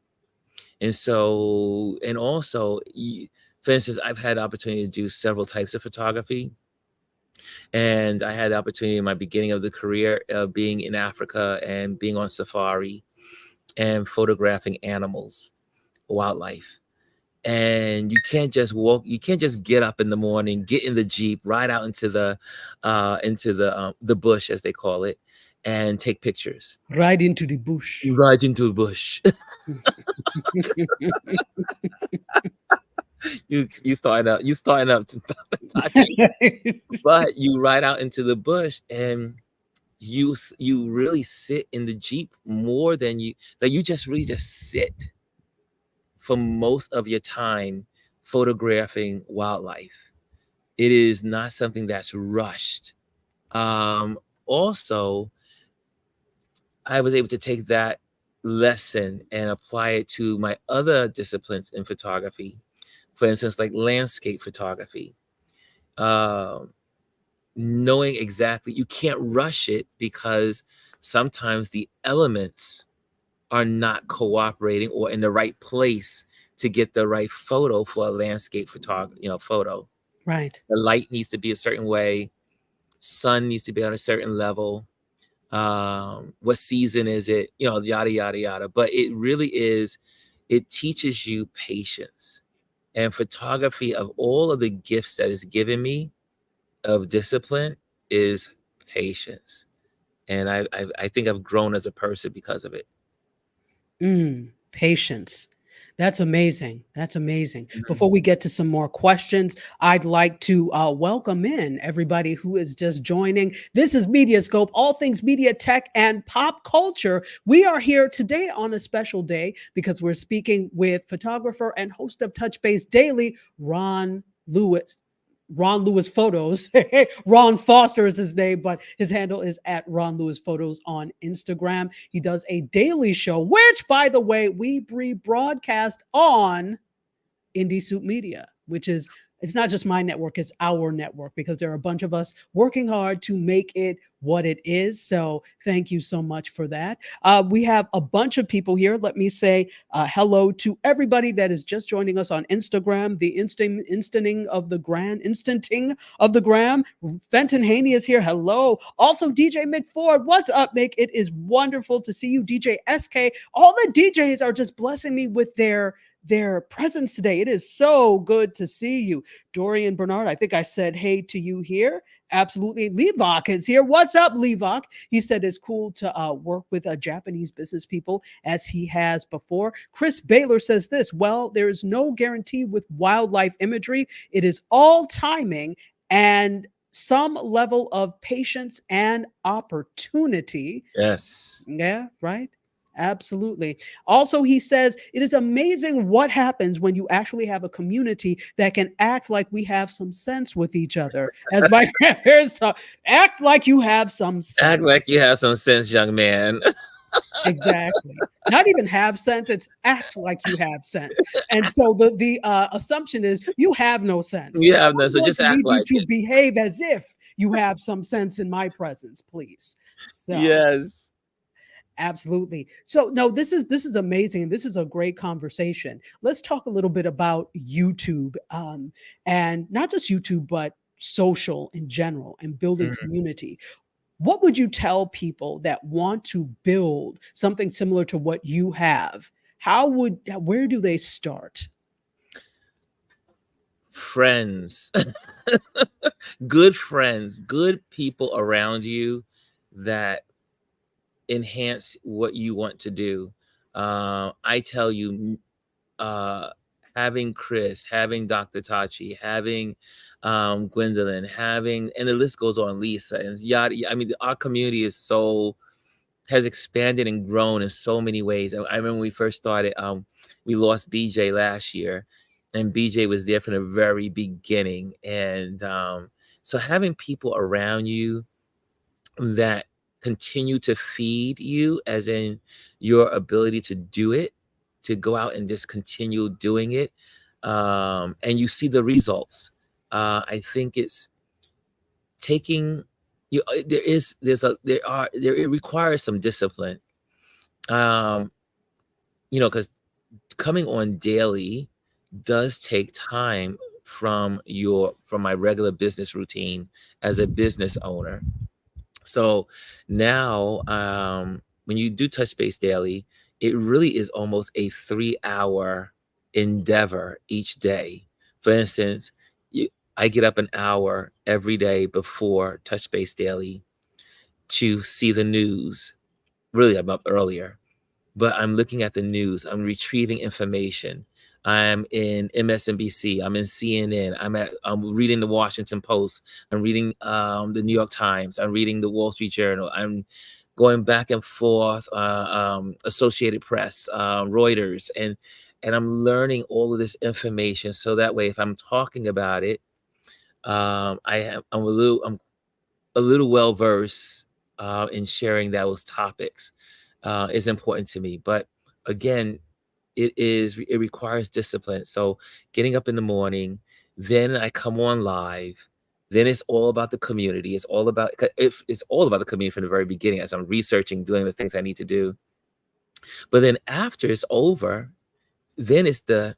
And so, and also, for instance, I've had the opportunity to do several types of photography. And I had the opportunity in my beginning of the career of being in Africa and being on safari and photographing animals, wildlife. And you can't just get up in the morning, get in the Jeep, ride out into the bush, as they call it, and take pictures. Right into the bush. Ride into the bush. You starting up to Tachi. But you ride out into the bush and you really sit in the Jeep more than you just really just sit for most of your time photographing wildlife. It is not something that's rushed. Also, I was able to take that lesson and apply it to my other disciplines in photography. For instance, like landscape photography. Um, Knowing exactly, you can't rush it because sometimes the elements are not cooperating or in the right place to get the right photo for a landscape photo. Right. The light needs to be a certain way, sun needs to be on a certain level. What season is it? Yada yada yada. But it really is. It teaches you patience. And photography, of all of the gifts that is given me of discipline, is patience. And I think I've grown as a person because of it. Patience. That's amazing. That's amazing. Mhm. Before we get to some more questions, I'd like to welcome in everybody who is just joining. This is MediaScope, all things media, tech, and pop culture. We are here today on a special day because we're speaking with photographer and host of Touch Base Daily, Ron Lewis. Ron Lewis Photos. Ron Foster is his name, but his handle is at Ron Lewis Photos on Instagram. He does a daily show, which, by the way, we broadcast on Indie Soup Media, which is, it's not just my network, it's our network because there are a bunch of us working hard to make it what it is. So thank you so much for that. We have a bunch of people here. Let me say hello to everybody that is just joining us on Instagram, the instanting of the gram. Fenton Haney is here. Hello. Also, DJ Mick Ford. What's up, Mick? It is wonderful to see you. DJ SK. All the DJs are just blessing me with their presence today. It is so good to see you. Dorian Bernard, I think I said hey to you here. Absolutely. Levok is here. What's up, Levok? He said it's cool to work with Japanese business people as he has before. Chris Baylor says this, well, there is no guarantee with wildlife imagery. It is all timing and some level of patience and opportunity. Yes. Yeah, right. Absolutely. Also, he says it is amazing what happens when you actually have a community that can act like we have some sense with each other. As my grandparents talk, act like you have some Act sense. like you have some sense, young man. Exactly. Not even have sense, it's act like you have sense. And so the assumption is you have no sense. You have none, I'm so going just to act need you like to it. behave as if you have some sense in my presence, please. So Yes. absolutely. So no, this is amazing. This is a great conversation. Let's talk a little bit about YouTube, and not just YouTube, but social in general and building Mm. community. What would you tell people that want to build something similar to what you have? Where do they start? Friends. Good friends, good people around you that enhance what you want to do. I tell you, uh, having Chris, having Dr. Tachi, having Gwendolyn, and the list goes on, Lisa, and yada. I mean, our community has expanded and grown in so many ways. I remember when we first started, we lost BJ last year, and BJ was there from the very beginning. And so having people around you that continue to feed you, as in your ability to do it, to go out and just continue doing it, and you see the results. I think it's taking you. It requires some discipline. Um, because coming on daily does take time from my regular business routine as a business owner. So now, when you do touch base daily, it really is almost a 3 hour endeavor each day. For instance, I get up an hour every day before touch base daily to see the news. Really, I'm up earlier, but I'm looking at the news. I'm retrieving information. I'm in MSNBC. I'm in CNN. I'm reading the Washington Post. I'm reading the New York Times. I'm reading the Wall Street Journal. I'm going back and forth, Associated Press, Reuters, and I'm learning all of this information. So that way, if I'm talking about it, I'm a little well versed in sharing those topics. Is important to me. But again, it requires discipline. So getting up in the morning, then I come on live. Then it's all about the community. It's all about the community from the very beginning as I'm researching, doing the things I need to do. But then after it's over, then it's the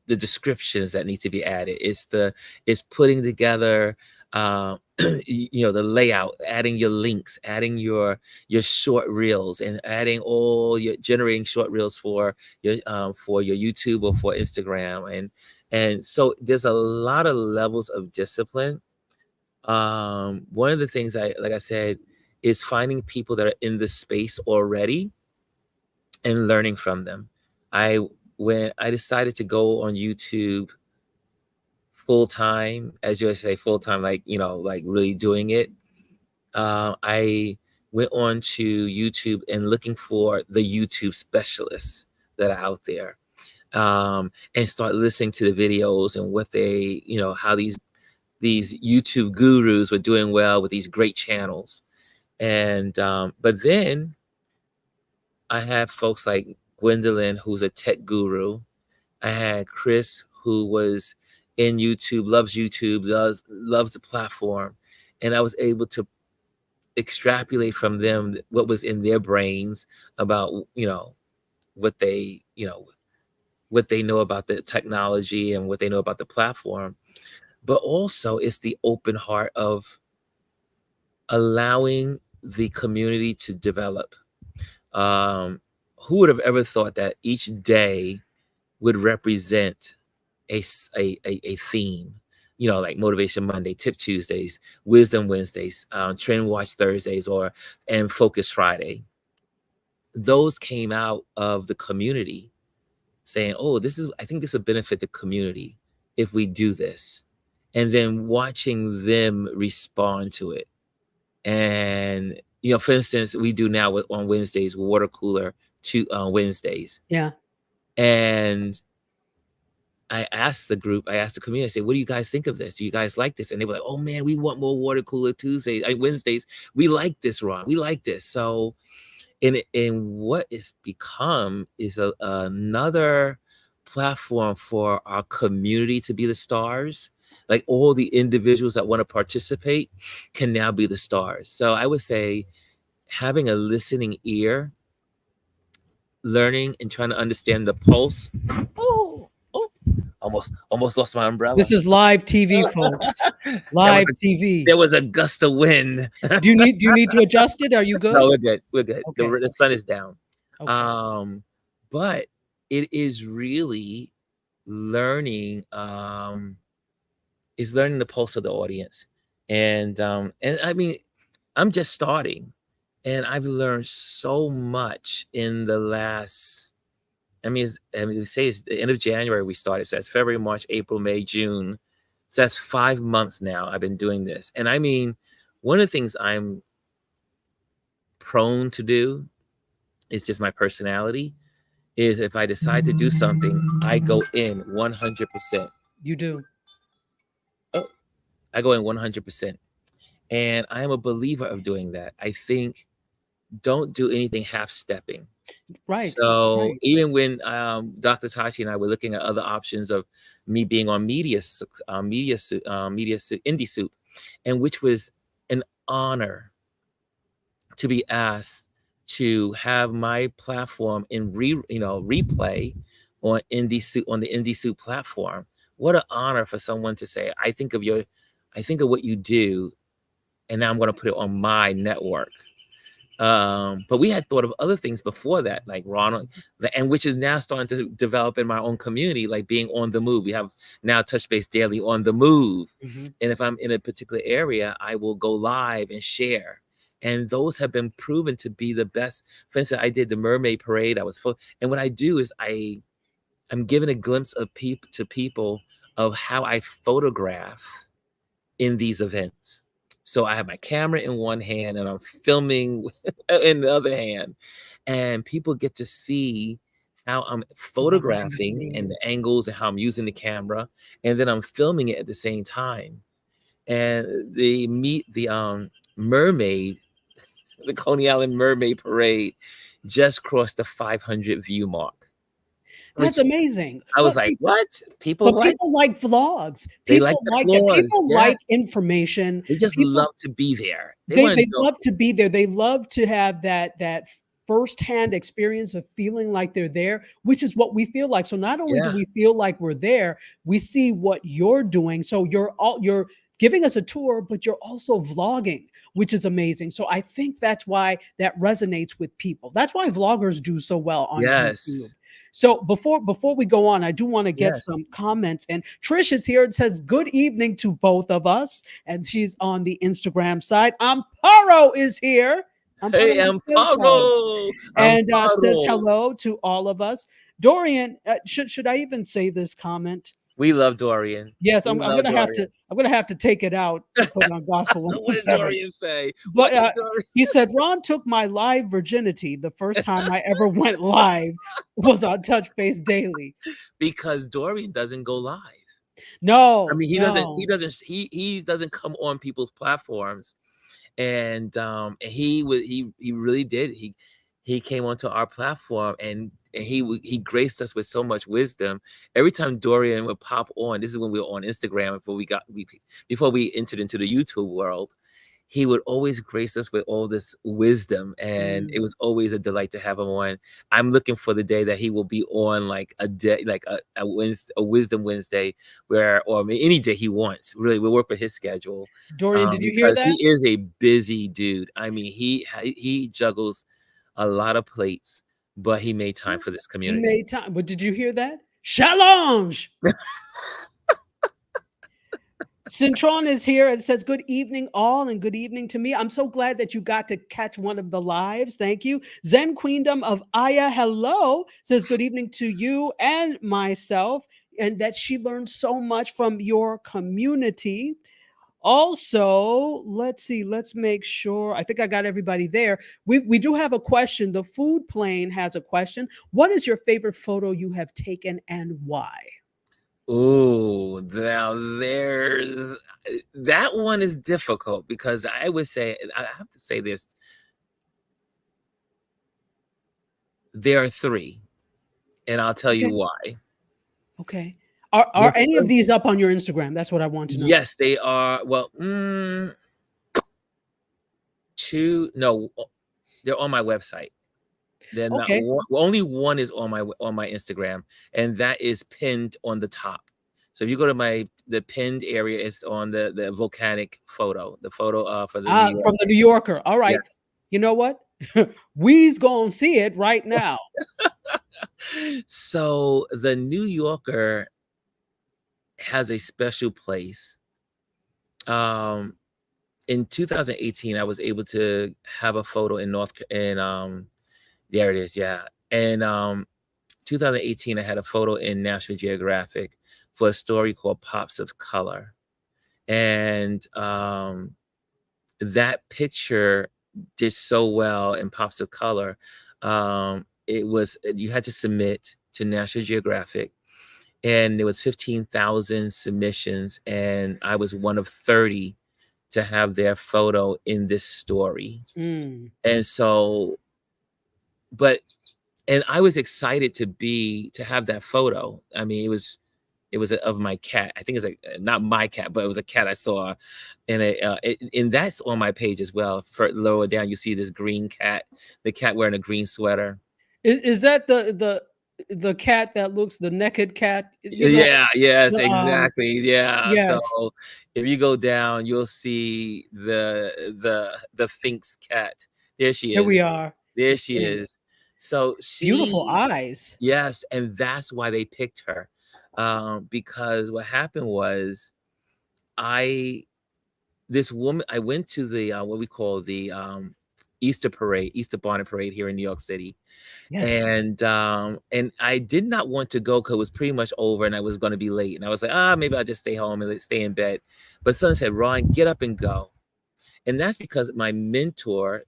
descriptions that need to be added. It's putting together the layout, adding your links, adding your short reels, and adding all your generating short reels for your YouTube or for Instagram. And so there's a lot of levels of discipline. One of the things like I said, is finding people that are in the space already and learning from them. When I decided to go on YouTube full time, as you say, full time, like really doing it, I went on to YouTube and looking for the YouTube specialists that are out there, and start listening to the videos and what they, how these YouTube gurus were doing well with these great channels. And but then I have folks like Gwendolyn, who's a tech guru. I had Chris, who was in YouTube, loves the platform. And I was able to extrapolate from them what was in their brains about, what they, what they know about the technology and what they know about the platform. But also it's the open heart of allowing the community to develop. Who would have ever thought that each day would represent a theme, like Motivation Monday, Tip Tuesdays, Wisdom Wednesdays, Trend Watch Thursdays, and Focus Friday. Those came out of the community saying, oh, I think this will benefit the community if we do this. And then watching them respond to it. And, for instance, we do now on Wednesdays, water cooler Wednesdays. Yeah. And I asked the community, I say, what do you guys think of this? Do you guys like this? And they were like, oh man, we want more water cooler Wednesdays. We like this, Ron. We like this. So in what it's become is another platform for our community to be the stars. Like all the individuals that want to participate can now be the stars. So I would say having a listening ear, learning and trying to understand the pulse. Almost lost my umbrella. This is live TV, folks. Live TV. There was a gust of wind. Do you need to adjust it? Are you good? No, we're good. We're good. Okay. The sun is down. Okay. But it is really learning. Is learning the pulse of the audience, and I mean, I'm just starting, and I've learned so much in the last. We say it's the end of January we started. So that's February, March, April, May, June. So that's 5 months now I've been doing this. And I mean, one of the things I'm prone to do, is just my personality, is if I decide to do something, I go in 100%. You do. Oh, I go in 100%. And I am a believer of doing that. I think don't do anything half-stepping. Right. So right. even when Dr. Tachi and I were looking at other options of me being on Indie Soup, and which was an honor to be asked to have my platform in replay on the Indie Soup platform. What an honor for someone to say, I think of what you do, and now I'm going to put it on my network. But we had thought of other things before that, like Ronald, and which is now starting to develop in my own community, like being on the move. We have now Touch Base Daily on the move. Mhm. And if I'm in a particular area, I will go live and share. And those have been proven to be the best. For instance, I did the Mermaid Parade. And what I do is I'm giving a glimpse of people of how I photograph in these events. So I have my camera in one hand and I'm filming in the other hand, and people get to see how I'm Behind the photographing and the scenes. angles and how I'm using the camera, and then I'm filming it at the same time. And the mermaid, the Coney Island Mermaid Parade, just crossed the 500 view mark, That's which amazing. I Well, was like, see, what? People but like people like vlogs. they like People the like that. flaws. People like Yes. information. They just People love to be there. They they want to they know. love to be there. They love to have that firsthand experience of feeling like they're there, which is what we feel like. So not only do Yeah. we feel like we're there, we see what you're doing. So you're giving us a tour, but you're also vlogging, which is amazing. So I think that's why that resonates with people. That's why vloggers do so well on YouTube. Yes. So before we go on, I do want to get Yes. some comments. And Trish is here and says, "Good evening to both of us." And she's on the Instagram side. Amparo is here. Amparo Hey, Macedo, Amparo. and says Amparo. hello to all of us. Dorian, should I even say this comment? We love Dorian. Yes, We I'm love gonna have to. Dorian. I'm gonna have to take it out to put on Gospel What did 107. Dorian say? But What did Dorian? he said Ron took my live virginity. The first time I ever went live was on Touch Base Daily. Because Dorian doesn't go live. I No, mean, no. he doesn't come on people's platforms. And he really did. He came onto our platform, and he graced us with so much wisdom. Every time Dorian would pop on, this is when we were on Instagram before we entered into the YouTube world. He would always grace us with all this wisdom, and it Mm. was always a delight to have him on. I'm looking for the day that he will be on, like a day, like a Wisdom Wednesday, or I mean, any day he wants. Really, we'll work with his schedule, Dorian, did you hear because he that? is a busy dude. I mean, he juggles a lot of plates, but he made time for this He community. made time. But did you hear that? Challenge. Cintron is here and says, "Good evening, all, and good evening to me. I'm so glad that you got to catch one of the lives. Thank you." Zen Queendom of Aya, hello, says, "Good evening to you and myself, and that she learned so much from your community." Also, let's see, let's make sure. I think I got everybody there. We do have a question. The food plane has a question. What is your favorite photo you have taken and why? Oh, now there's that one is difficult, because I would say, I have to say this. There are three, and I'll tell you Okay. why. Okay. The Are any of first, these up on your Instagram? That's what I want to know. yes, they are. Well, two, no, they're on my website. They're not Okay. one, well, only one is on my Instagram, and that is pinned on the top. So if you go to the pinned area, it's on the volcanic photo, the photo for the New From York. the New Yorker. All right. Yes. You know what? We's gonna see it right now. So the New Yorker has a special place. In 2018, I was able to have a photo there it is, yeah. And 2018, I had a photo in National Geographic for a story called Pops of Color. And that picture did so well in Pops of Color. You had to submit to National Geographic, and there was 15,000 submissions, and I was one of 30 to have their photo in this story. Mm. And so, and I was excited to have that photo. I mean, It was of my cat. I think it's not my cat, but it was a cat I saw, and that's on my page as well. For lower down, you see this green cat, the cat wearing a green sweater. Is that the cat that looks the naked cat? You know, Yeah, yes, the, exactly. Yeah. So yes, if you go down, you'll see the Finks cat. There she here we is. are. There The she Sphinx. is. So Beautiful she, eyes. yes, and that's why they picked her. Because what happened was I this woman I went to the what we call the Easter parade, Easter bonnet parade here in New York City. Yes. And I did not want to go because it was pretty much over and I was going to be late. And I was like, maybe I'll just stay home and stay in bed. But someone said, Ron, get up and go. And that's because my mentor,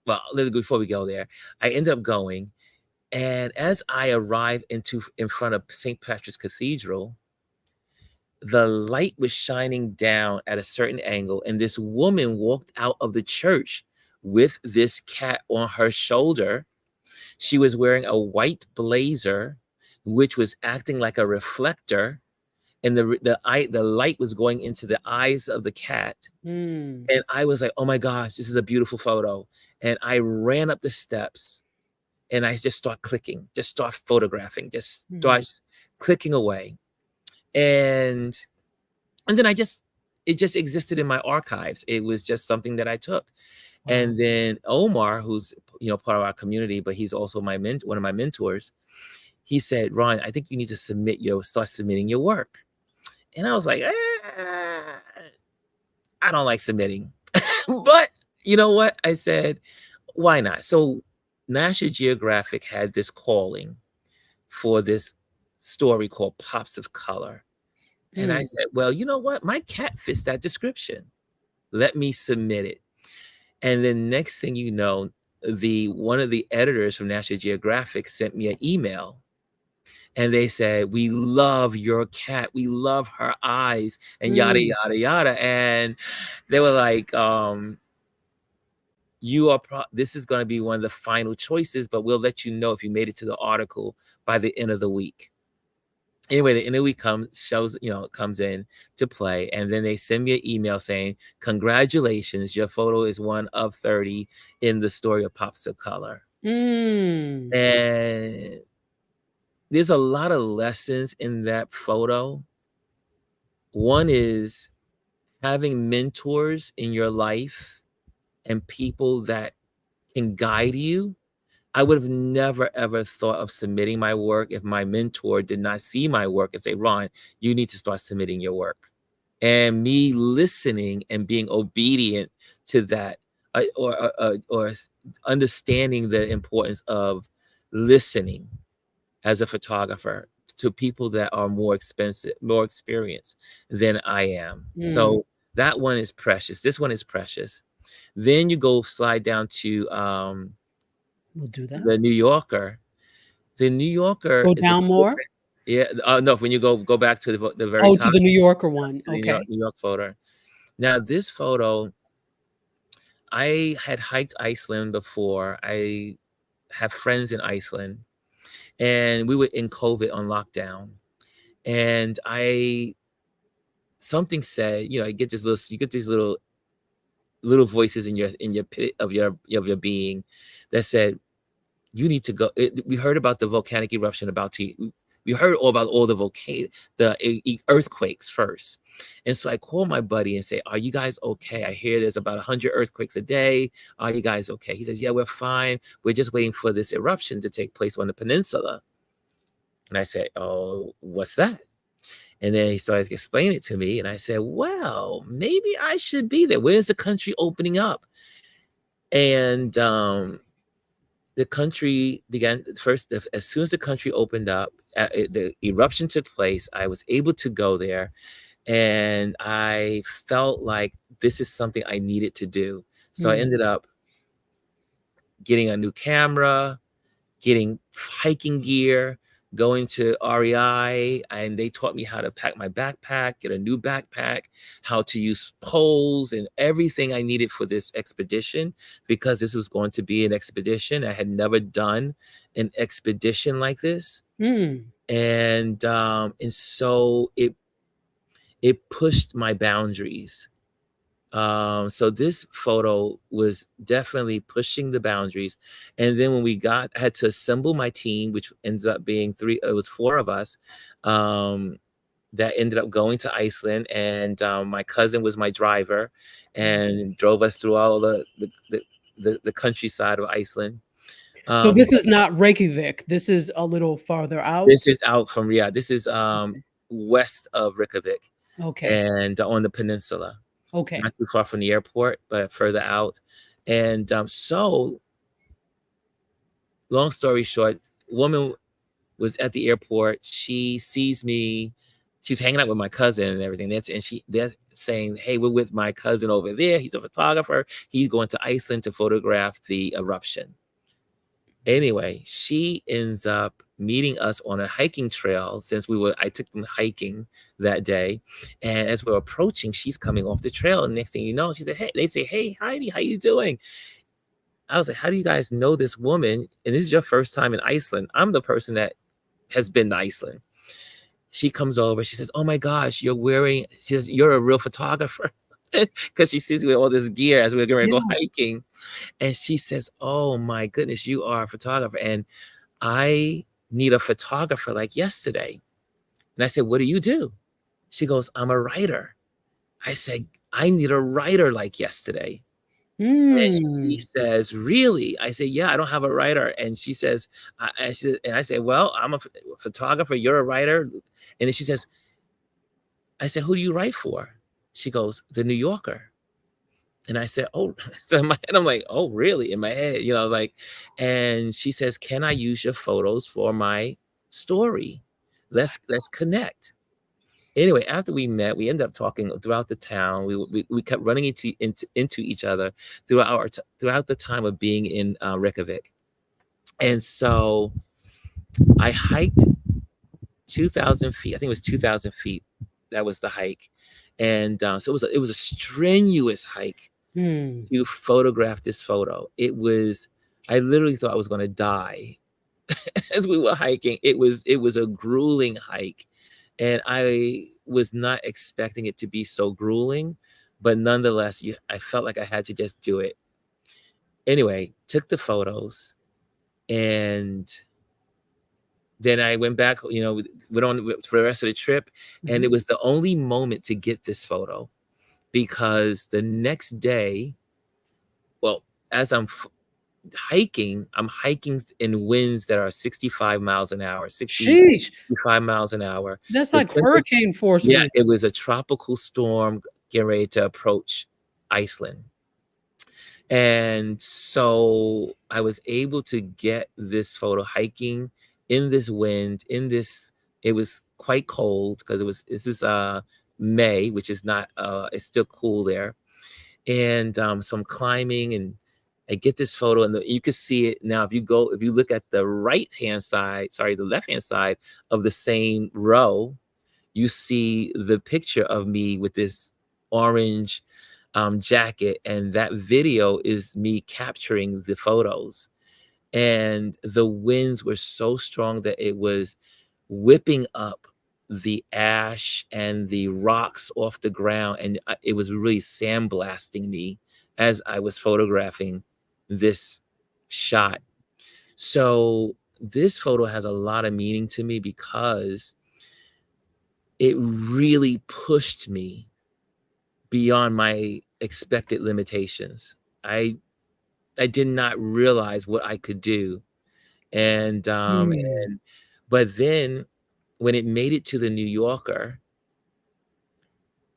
well, before we go there, I ended up going. And as I arrived in front of St. Patrick's Cathedral, the light was shining down at a certain angle, and this woman walked out of the church with this cat on her shoulder. She was wearing a white blazer, which was acting like a reflector, and the light was going into the eyes of the cat. Mm. And I was like, "Oh my gosh, this is a beautiful photo!" And I ran up the steps, and I just start photographing, just Mm. start clicking away, and then it just existed in my archives. It was just something that I took. Wow. And then Omar, who's part of our community, but he's also one of my mentors. He said, "Ron, I think you need to start submitting your work." And I was like, I don't like submitting. But you know what? I said, why not? So National Geographic had this calling for this story called Pops of Color. And I Mm. said, well, you know what? My cat fits that description. Let me submit it. And then next thing you know, one of the editors from National Geographic sent me an email, and they said, "We love your cat. We love her eyes," and yada Mm. yada yada. And they were like, this is going to be one of the final choices, but we'll let you know if you made it to the article by the end of the week." Anyway, the end of the week comes in to play, and then they send me an email saying, "Congratulations, your photo is one of 30 in the story of Pops of Color." Mm. And there's a lot of lessons in that photo. One is having mentors in your life and people that can guide you. I would have never, ever thought of submitting my work if my mentor did not see my work and say, "Ron, you need to start submitting your work." And me listening and being obedient to that, or understanding the importance of listening as a photographer to people that are more experienced than I am. Mm. So that one is precious. This one is precious. Then you slide down to We'll do that. the New Yorker. The New Yorker Go is a down more. portrait. Yeah. No, when you go back to the very Oh, to top, the New Yorker one. to the Okay. New York photo. Now, this photo, I had hiked Iceland before. I have friends in Iceland, and we were in COVID on lockdown. And something said, you get these little voices in your pit of your being that said, you need to go. We heard about the volcanic eruption we heard all about all the earthquakes first. And so I called my buddy and say, "Are you guys okay? I hear there's about 100 earthquakes a day. Are you guys okay?" He says, "Yeah, we're fine. We're just waiting for this eruption to take place on the peninsula." And I said, "Oh, what's that?" And then he started explaining it to me. And I said, "Well, maybe I should be there. Where's the country opening up?" And the country began first, as soon as the country opened up, the eruption took place. I was able to go there, and I felt like this is something I needed to do. So I Mm. ended up getting a new camera, getting hiking gear, going to REI, and they taught me how to pack my backpack, get a new backpack, how to use poles and everything I needed for this expedition, because this was going to be an expedition. I had never done an expedition like this. And so it pushed my boundaries. So this photo was definitely pushing the boundaries. And then when I had to assemble my team, which ends up being it was four of us, um, that ended up going to Iceland. And my cousin was my driver and drove us through all the countryside of Iceland. So this But is not Reykjavik. This is a little farther out. this is out from, yeah, this is west of Reykjavik Okay. and on the peninsula. Okay. Not too far from the airport, but further out. And so, long story short, woman was at the airport. She sees me. She's hanging out with my cousin and everything. They're saying, "Hey, we're with my cousin over there. He's a photographer. He's going to Iceland to photograph the eruption." Anyway, she ends up meeting us on a hiking trail since I took them hiking that day. And as we're approaching, she's coming off the trail. And next thing you know, she said, "Hey," they say, "Hey, Heidi, how you doing?" I was like, "How do you guys know this woman? And this is your first time in Iceland." I'm the person that has been to Iceland. She comes over. She says, "Oh my gosh, she says, you're a real photographer." Because she sees me with all this gear as we're going to go Yeah. hiking. And she says, "Oh my goodness, you are a photographer. And I need a photographer like yesterday." And I said, "What do you do?" She goes, "I'm a writer." I said, "I need a writer like yesterday." And she Mm. says, "Really?" I said, "Yeah, I don't have a writer." And she says, I said, "Well, I'm a photographer. You're a writer." And then she says, I said, "Who do you write for?" She goes, "The New Yorker." And I said, "Oh," so in my head, I'm like, "Oh, really?" In my head, like, and she says, "Can I use your photos for my story? Let's connect." Anyway, after we met, we ended up talking throughout the town. We kept running into each other throughout the time of being in Reykjavik. And so I hiked 2,000 feet. I think it was 2,000 feet. That was the hike. And so it was a strenuous hike Mm. to photograph this photo. I literally thought I was going to die as we were hiking. It was a grueling hike, and I was not expecting it to be so grueling, but nonetheless, I felt like I had to just do it. Anyway, took the photos, and then I went back, went on for the rest of the trip, and it Mhm. was the only moment to get this photo because the next day, well, as I'm hiking in winds that are 65 miles an hour, Sheesh. 65 miles an hour. That's The like temperature, hurricane force yeah, wind. it was a tropical storm getting ready to approach Iceland. And so I was able to get this photo hiking in this wind, it was quite cold because this is May, which is not it's still cool there. And so I'm climbing and I get this photo, and you can see it now. If you look at the the left hand side of the same row, you see the picture of me with this orange jacket, and that video is me capturing the photos. And the winds were so strong that it was whipping up the ash and the rocks off the ground, and it was really sandblasting me as I was photographing this shot. So this photo has a lot of meaning to me because it really pushed me beyond my expected limitations. I I did not realize what I could do. And Mm. but then when it made it to the New Yorker,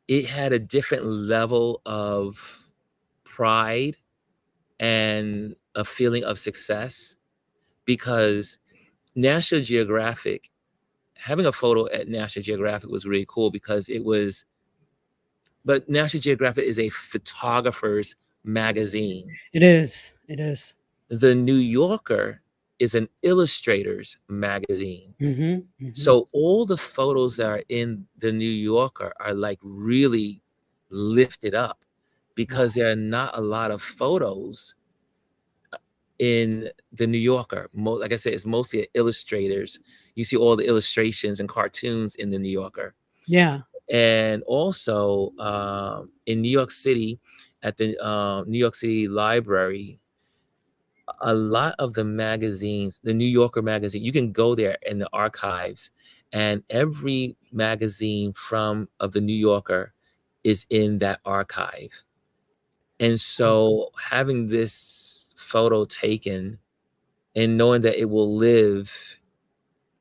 it had a different level of pride and a feeling of success because National Geographic, having a photo at National Geographic was really cool because but National Geographic is a photographer's magazine. It is. It is. The New Yorker is an illustrator's magazine. Mhm. Mhm. So all the photos that are in the New Yorker are like really lifted up Wow. because there are not a lot of photos in the New Yorker. Like I said, it's mostly illustrators. You see all the illustrations and cartoons in the New Yorker. Yeah. And also in New York City, at the New York City Library, a lot of the magazines, the New Yorker magazine, you can go there in the archives, and every magazine from of the New Yorker is in that archive. And so having this photo taken and knowing that it will live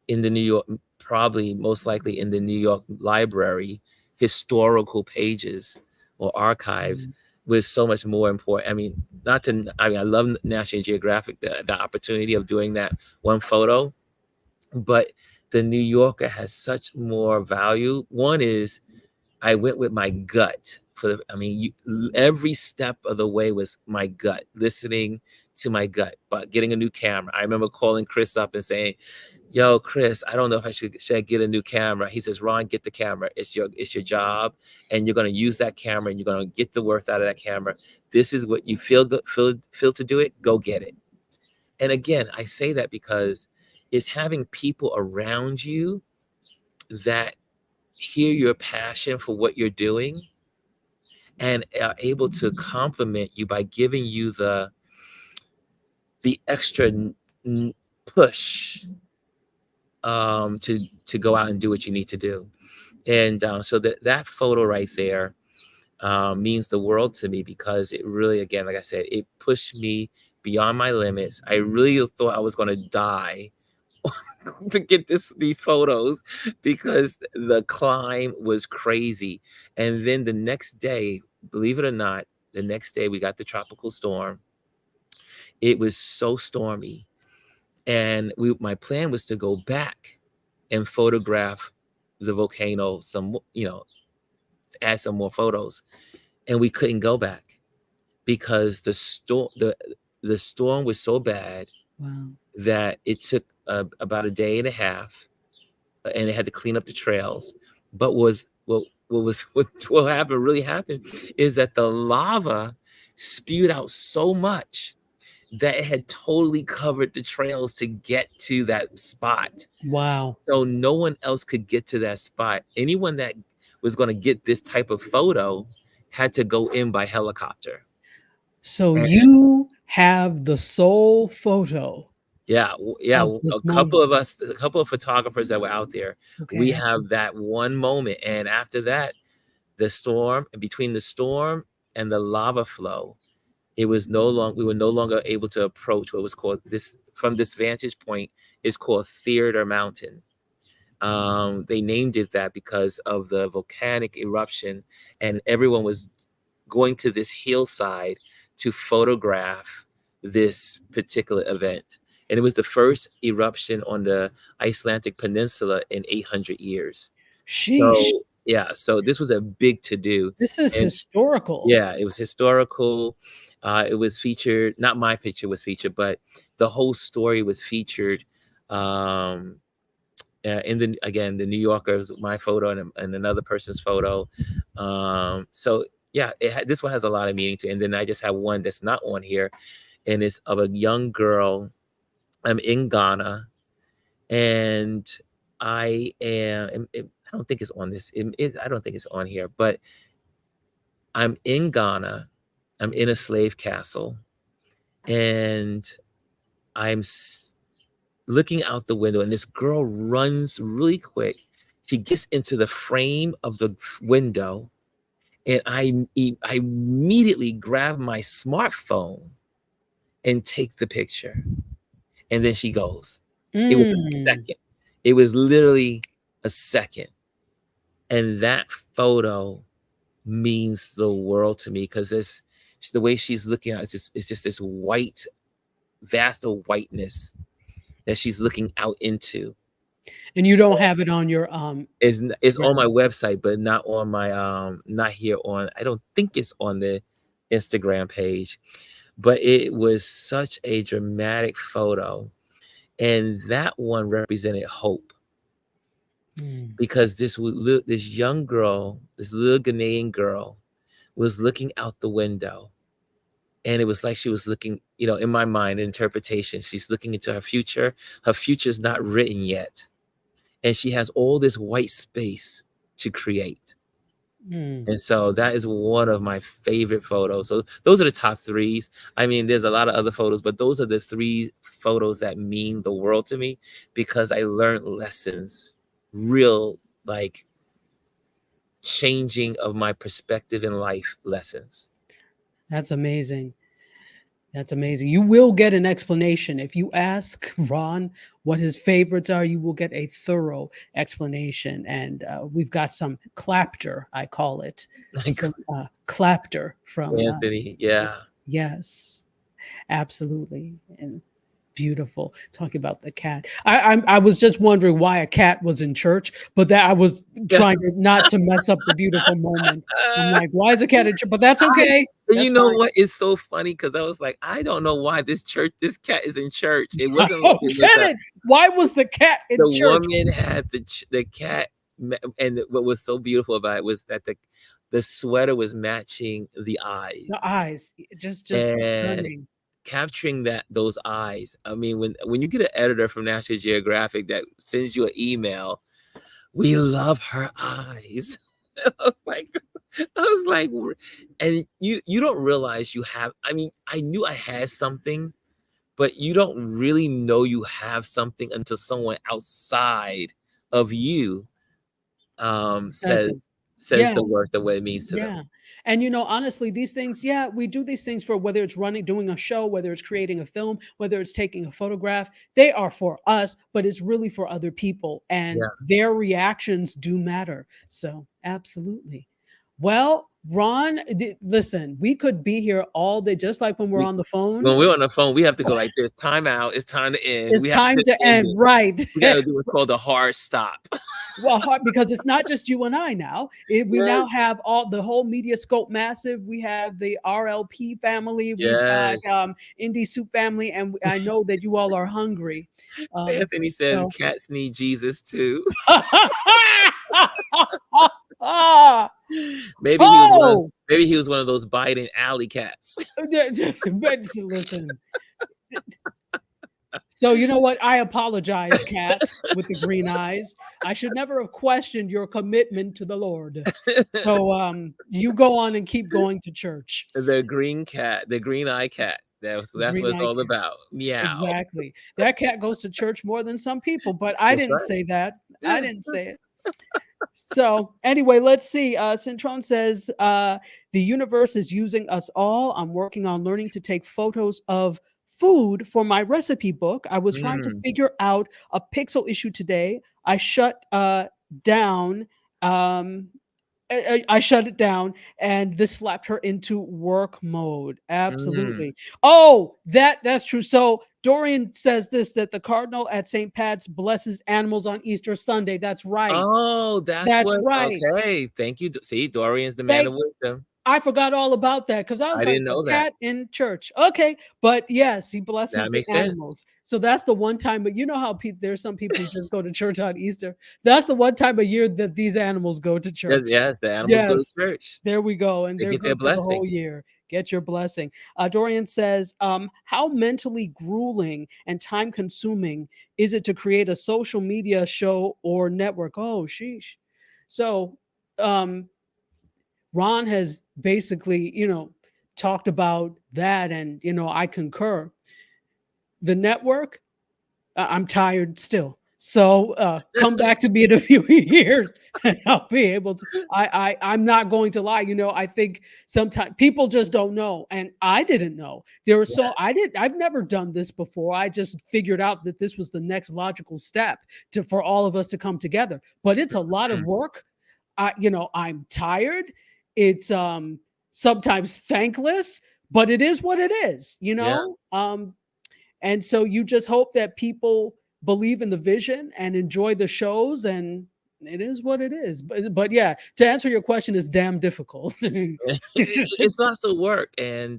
in the New York, probably most likely in the New York Library historical pages or archives, was so much more important. I mean, I love National Geographic, the opportunity of doing that one photo, but the New Yorker has such more value. One is I went with my gut every step of the way was my gut, listening to my gut, but getting a new camera. I remember calling Chris up and saying, "Yo, Chris, I don't know if should I get a new camera." He says, "Ron, get the camera. It's your job, and you're gonna use that camera, and you're gonna get the worth out of that camera. This is what you feel good, feel to do it. Go get it." And again, I say that because it's having people around you that hear your passion for what you're doing and are able to compliment you by giving you the extra push to go out and do what you need to do. And so that photo right there means the world to me, because it really, again, like I said, it pushed me beyond my limits. I really thought I was going to die to get these photos, because the climb was crazy. And then the next day, believe it or not, the next day we got the tropical storm. It was so stormy, and my plan was to go back and photograph the volcano, add some more photos, and we couldn't go back because the storm was so bad. Wow. That it took about a day and a half, and they had to clean up the trails. But what happened really happened is that the lava spewed out so much that it had totally covered the trails to get to that spot. Wow. So no one else could get to that spot. Anyone that was going to get this type of photo had to go in by helicopter. So you have the sole photo. Yeah, yeah. Of this A couple moment. of us, a couple of photographers that were out there, we Okay. have that one moment, and after that, the storm, and between the storm and the lava flow, we were no longer able to approach what was called from this vantage point is called Theater Mountain. They named it that because of the volcanic eruption, and everyone was going to this hillside to photograph this particular event. And it was the first eruption on the Icelandic peninsula in 800 years. Sheesh. So, yeah, so this was a big to do. This is And historical. yeah, it was historical. It was featured, not my picture was featured, but the whole story was featured the New Yorker's, my photo, and another person's photo. So yeah, this one has a lot of meaning to it. And then I just have one that's not on here, and it's of a young girl. I'm in Ghana, and I don't think it's on this. I don't think it's on here, but I'm in Ghana. I'm in a slave castle, and I'm looking out the window, and this girl runs really quick. She gets into the frame of the window, and I immediately grab my smartphone and take the picture. And then she goes. It was a second. It was literally a second. And that photo means the world to me, because the way she's looking at it's just this white, vast of whiteness that she's looking out into. And you don't have it on your It's on my website, but not on my not here on. I don't think it's on the Instagram page, but it was such a dramatic photo, and that one represented hope, because this young girl, this little Ghanaian girl, was looking out the window, And it was like she was looking, in my mind, interpretation, she's looking into her future. Her future's not written yet. And she has all this white space to create. Mm. And so that is one of my favorite photos. So those are the top threes. I mean, there's a lot of other photos, but those are the three photos that mean the world to me, because I learned lessons, real, like, changing of my perspective in life lessons. That's amazing. That's amazing. You will get an explanation. If you ask Ron what his favorites are, you will get a thorough explanation. And we've got some clapter, I call it. Like, Some clapter from, Anthony, yeah. yes, absolutely. And beautiful. Talking about the cat. I was just wondering why a cat was in church, but that I was trying to not to mess up the beautiful moment. I'm like, why is a cat in church? But that's okay. And That's you know fine. what is so funny? Because I was like, I don't know why this cat is in church. It I wasn't like don't it was get it. Why was the cat in the church? woman had the cat, and what was so beautiful about it was that the sweater was matching the eyes, The eyes, just and stunning. capturing those eyes. I mean, when you get an editor from National Geographic that sends you an email, we love her eyes. I was like, and you don't realize you have. I mean, I knew I had something, but you don't really know you have something until someone outside of you Says it. says Yeah. the word, the way it means to them. Yeah. And honestly, these things, yeah, we do these things for whether it's doing a show, whether it's creating a film, whether it's taking a photograph, they are for us, but it's really for other people. And Yeah. their reactions do matter. So, absolutely. Well, Ron, listen, we could be here all day, just like when we're We on the phone. When we're on the phone, we have to go like this. Time out. It's time to end. It's We have time to to end end, it. right? We got to do what's called a hard stop. Well, because it's not just you and I now. We now Yes. have the whole MediaScope Massive. We have the RLP family. We've got Yes. Indie Soup family, and I know that you all are hungry. Anthony says So. cats need Jesus too. Maybe he was Oh, maybe he was one of those Biden alley cats. listen. So you know what? I apologize, cat with the green eyes. I should never have questioned your commitment to the Lord. So you go on and keep going to church. The green cat, the green eye cat. That's what Green it's eye all cat. about. Meow. Exactly. That cat goes to church more than some people, but I That's didn't right. say that. I didn't say it. So anyway, let's see. Cintron says the universe is using us all. I'm working on learning to take photos of food for my recipe book. I was trying to figure out a pixel issue today. I shut down. I shut it down, and this slapped her into work mode. Absolutely. Oh, that's true. So Dorian says that the cardinal at St. Pat's blesses animals on Easter Sunday. That's right. Oh, that's That's what. right. Okay, thank you. See, Dorian's the man Thank of wisdom. I forgot all about that because I was I like, didn't a know that. cat in church. Okay. But yes, he blesses That the makes sense. animals. So that's the one time, but you know how there's some people who just go to church on Easter. That's the one time a year that these animals go to Yes, church. yes, the animals go to Yes. church. There we go. And They they're get their good for the blessing. whole year. Get your blessing. Dorian says, how mentally grueling and time consuming is it to create a social media show or network? Oh, sheesh. So, Ron has basically, talked about that, and I concur. The network, I'm tired still. So come back to me in a few years, and I'll be able to. I'm not going to lie. I think sometimes people just don't know, and I didn't know. I've never done this before. I just figured out that this was the next logical step for all of us to come together. But it's a lot of work. I'm tired. It's sometimes thankless, but it is what it is. Yeah. And so you just hope that people believe in the vision and enjoy the shows, and it is what it is. But yeah, to answer your question, is damn difficult. It's lots of work, and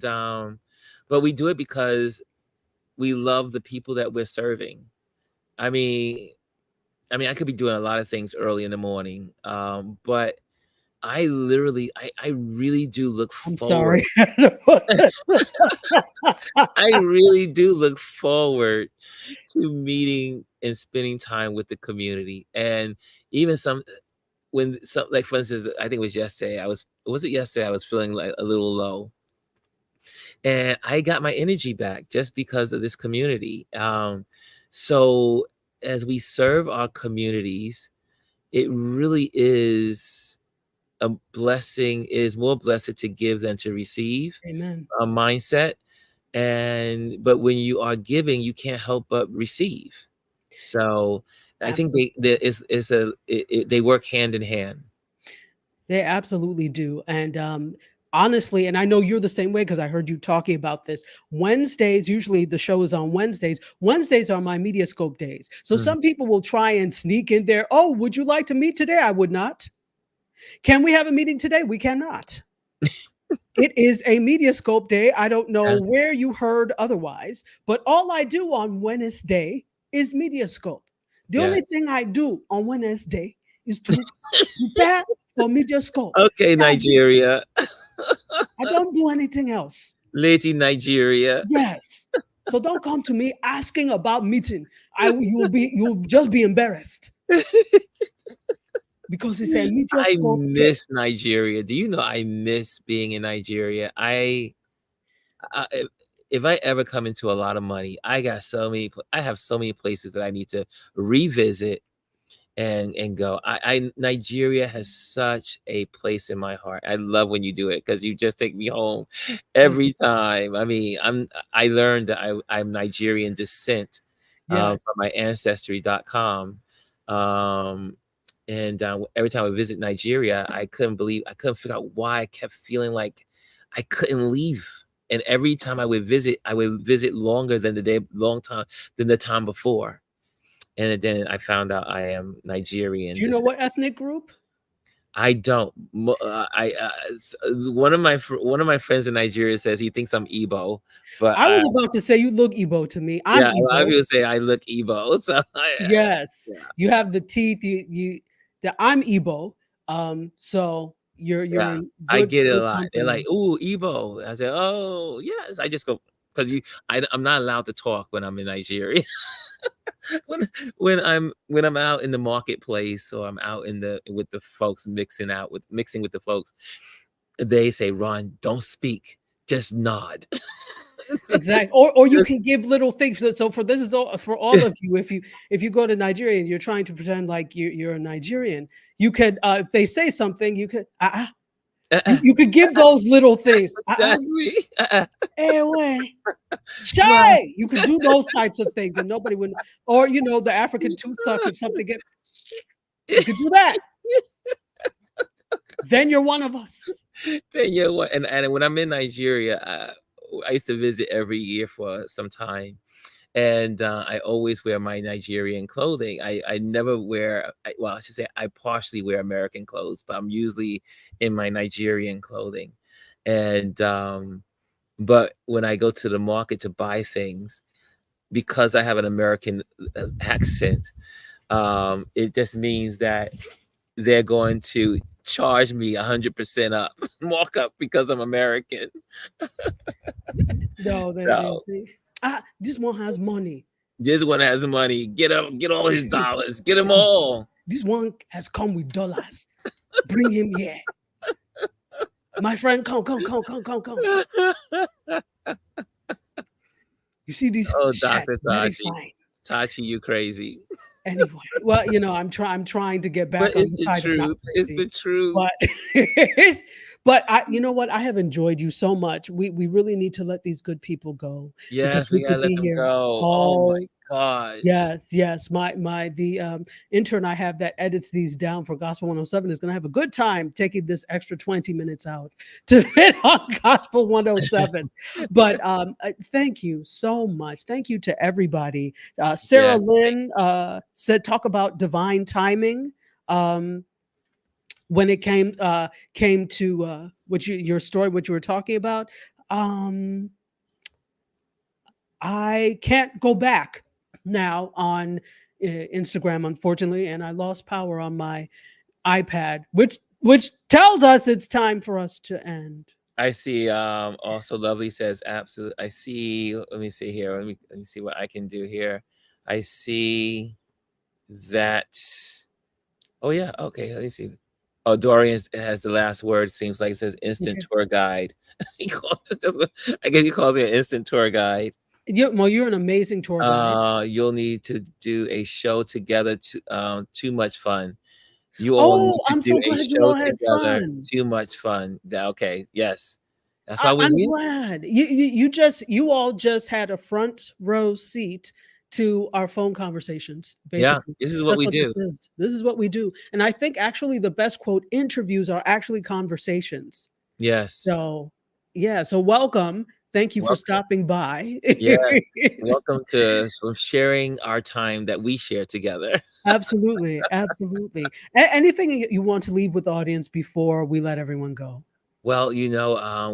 but we do it because we love the people that we're serving. I mean, I could be doing a lot of things early in the morning, but I literally, I really do look I'm sorry. forward. I really do look forward to meeting and spending time with the community. And even like for instance, I think it was yesterday, was it yesterday? I was feeling like a little low. And I got my energy back just because of this community. So as we serve our communities, it really is a blessing, is more blessed to give than to receive, Amen. a mindset. But when you are giving, you can't help but receive. So I think Absolutely. they work hand in hand. They absolutely do. And honestly, and I know you're the same way because I heard you talking about this. Wednesdays, usually the show is on Wednesdays. Wednesdays are my MediaScope days. So Mm. some people will try and sneak in there. Oh, would you like to meet today? I would not. Can we have a meeting today? We cannot. It is a MediaScope day. I don't know Yes, where you heard otherwise, but all I do on Wednesday is MediaScope. The only yes. thing I do on Wednesday is to prepare for MediaScope. Okay, That's it. Nigeria. I don't do anything else. Lady Nigeria. Yes. So don't come to me asking about meeting. You'll just be embarrassed because it's a I MediaScope day. miss Nigeria. Do you know I miss being in Nigeria? I if I ever come into a lot of money, I have so many places that I need to revisit and go. Nigeria has such a place in my heart. I love when you do it because you just take me home every time. I mean, I learned that I'm Nigerian descent from Yes. my ancestry.com. Um, and every time I visit Nigeria, I couldn't figure out why I kept feeling like I couldn't leave. And every time I would visit longer than the time before. And then I found out I am Nigerian Do you know descent. what ethnic group? I don't. One of my friends in Nigeria says he thinks I'm Igbo, but I was about to say you look Igbo to me. I'm yeah, a lot of Igbo. people say I look Igbo. So Yes, yeah, you have the teeth. I'm Igbo. So you're yeah, in I good get it a good lot. They're like, company. "Ooh, Igbo." I say, "Oh, yes." I just go because I'm not allowed to talk when I'm in Nigeria. when when I'm out in the marketplace or I'm out in the with the folks mixing with the folks, they say, "Ron, don't speak, just nod." Exactly. Or you can give little things. So for this is all for all of you. If you go to Nigeria and you're trying to pretend like you're a Nigerian, you could if they say something, you could Uh-uh, you could give those little things. exactly. Anyway. Right. Shay, you could do those types of things and nobody would, or the African tooth suck if something get, you could do that. Then you're one of us. Then you what? And when I'm in Nigeria, I used to visit every year for some time, and I always wear my Nigerian clothing. I never well, I should say I partially wear American clothes, but I'm usually in my Nigerian clothing. And but when I go to the market to buy things, because I have an American accent, it just means that they're going to charge me 100% up markup because I'm American. No, So this one has money. this one has money. Get all his dollars. Get them all. This one has come with dollars. Bring him here. My friend, come. You see these Oh, Dr. shirts, very Tachi. fine. Tachi, you crazy. Anyway, well, I'm trying to get But back on it's the the side of not truth. It's crazy. the truth. But but you know what? I have enjoyed you so much. We really need to let these good people go because Yes, we we gotta could let be them here go. Oh my all. gosh. Yes. My the intern I have that edits these down for Gospel 107 is going to have a good time taking this extra 20 minutes out to fit on Gospel 107. But thank you so much. Thank you to everybody. Sarah Yes. Lynn said talk about divine timing. Um, when it came to your story, what you were talking about. Um, I can't go back now on Instagram, unfortunately, and I lost power on my iPad, which which tells us it's time for us to end. I see. Also, Lovely says absolutely. I see. Let me see here. Let me see what I can do here. I see that. Oh yeah. Okay. Let me see. Oh, Dorian has the last word. Seems like it says instant Okay. tour guide. That's what, I guess he calls it an instant tour guide. Well, you're an amazing tour guide. You'll need to do a show together. Too much fun. You all Oh, need to I'm do so a glad you show all had together. fun. Too much fun. Okay. Yes. That's why we're I'm here. glad you all just had a front row seat to our phone conversations. Yeah. Basically, This is what that's we what this do. is. This is what we do, and I think actually the best quote interviews are actually conversations. Yes. So, yeah. So welcome. Thank you for Welcome. stopping by. Yes. Welcome to sharing our time that we share together. Absolutely, absolutely. Anything you want to leave with the audience before we let everyone go? Well,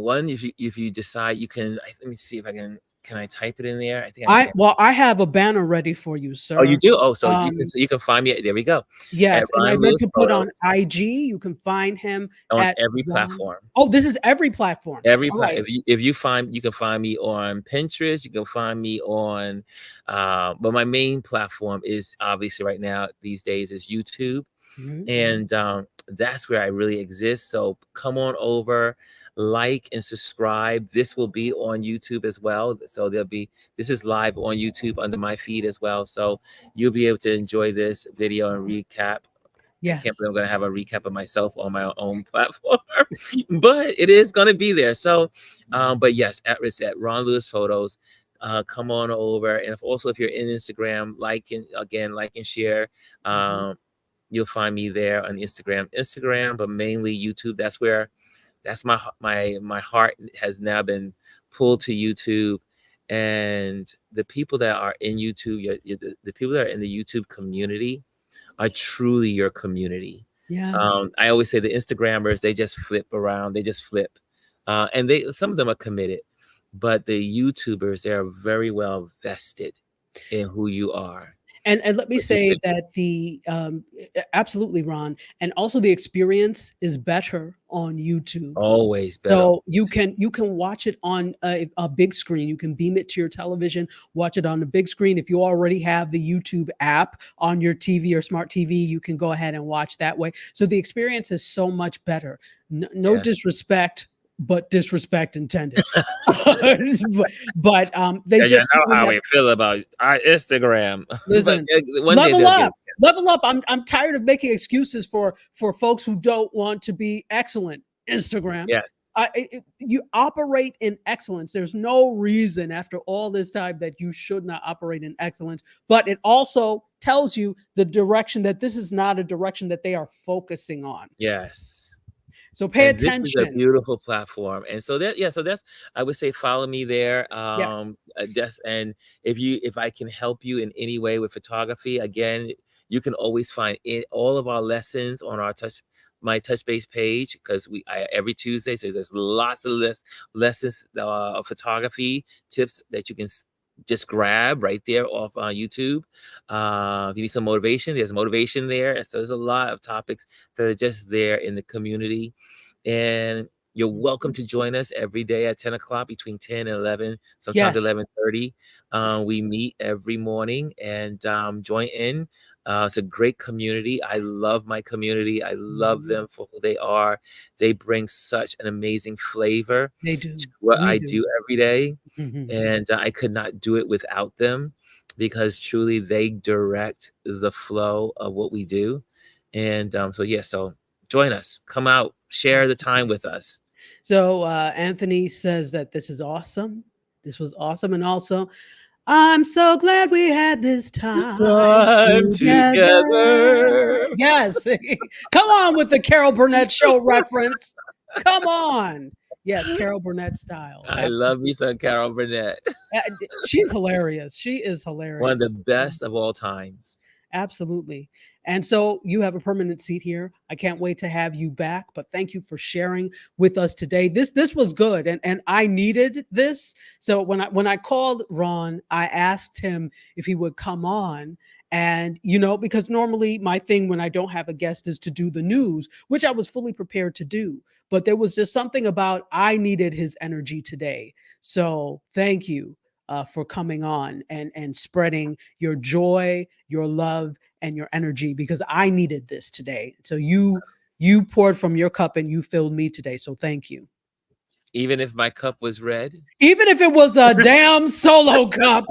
one, if you decide you can, let me see if I can I type it in there? I think I can. I have a banner ready for you, Oh, you sir. do? Oh, Um, so you can find me. There we go. At yes, and I Ron meant Lewis to put on Photos IG. You can find him on at every Ron. platform. Oh, this is every platform. All right. If you find, you can find me on Pinterest, you can find me on but my main platform is obviously right now these days is YouTube. Mhm. And that's where I really exist. So come on over, like and subscribe. This will be on YouTube as well. So this is live on YouTube under my feed as well. So you'll be able to enjoy this video and recap. I can't Yes. believe I'm going to have a recap of myself on my own platform, but it is going to be there. So, but yes, it's at Ron Lewis Photos. Come on over, and if you're in Instagram, like and share. Mhm. Um, you'll find me there on Instagram, but mainly YouTube. That's my heart has now been pulled to YouTube, and the people that are in YouTube, the people that are in the YouTube community are truly your community. Yeah. I always say the Instagrammers, they just flip around, they just flip, and some of them are committed, but the YouTubers, they are very well vested in who you are. And let me What you say could that absolutely, Ron, and also the experience is better on YouTube. always better on So YouTube. you can watch it on a big screen. You can beam it to your television, watch it on the big screen. If you already have the YouTube app on your TV or smart TV, you can go ahead and watch that way. So the experience is so much better. No Yeah. disrespect, but disrespect intended. But they Yeah, you just know doing how that. we feel about our Instagram. But Listen, one day level they'll get up, it. level up. I'm tired of making excuses for folks who don't want to be excellent. Instagram. Yeah. You operate in excellence. There's no reason after all this time that you should not operate in excellence. But it also tells you the direction that this is not a direction that they are focusing on. Yes. So pay And this is a attention. beautiful platform. And so that's I would say follow me there. Yes. And if I can help you in any way with photography, again, you can always find all of our lessons on our my touch base page, because every Tuesday, so there's lots of lessons of photography tips that you can just grab right there off YouTube. If you need some motivation, there's motivation there. So there's a lot of topics that are just there in the community. And you're welcome to join us every day at 10 o'clock, between 10 and 11, sometimes Yes. 11:30. We meet every morning and join in. It's a great community. I love my community. I love them for who they are. They bring such an amazing flavor They to do. what We I do. do every day. Mhm. And I could not do it without them, because truly they direct the flow of what we do. And so join us, come out, share the time with us. So Anthony says that this is awesome. This was awesome. And also, I'm so glad we had this time Time together. together. Yes. Come on with the Carol Burnett show reference. Come on. Yes, Carol Burnett style. I love me Absolutely. some Carol Burnett. She's hilarious. She is One of the hilarious. best of all times. Absolutely. And so you have a permanent seat here. I can't wait to have you back, but thank you for sharing with us today. This was good, and I needed this. So when I called Ron, I asked him if he would come on, And, because normally my thing when I don't have a guest is to do the news, which I was fully prepared to do. But there was just something about I needed his energy today. So thank you for coming on and spreading your joy, your love, and your energy, because I needed this today. So you poured from your cup and you filled me today. So thank you. Even if my cup was red? Even if it was a damn solo cup.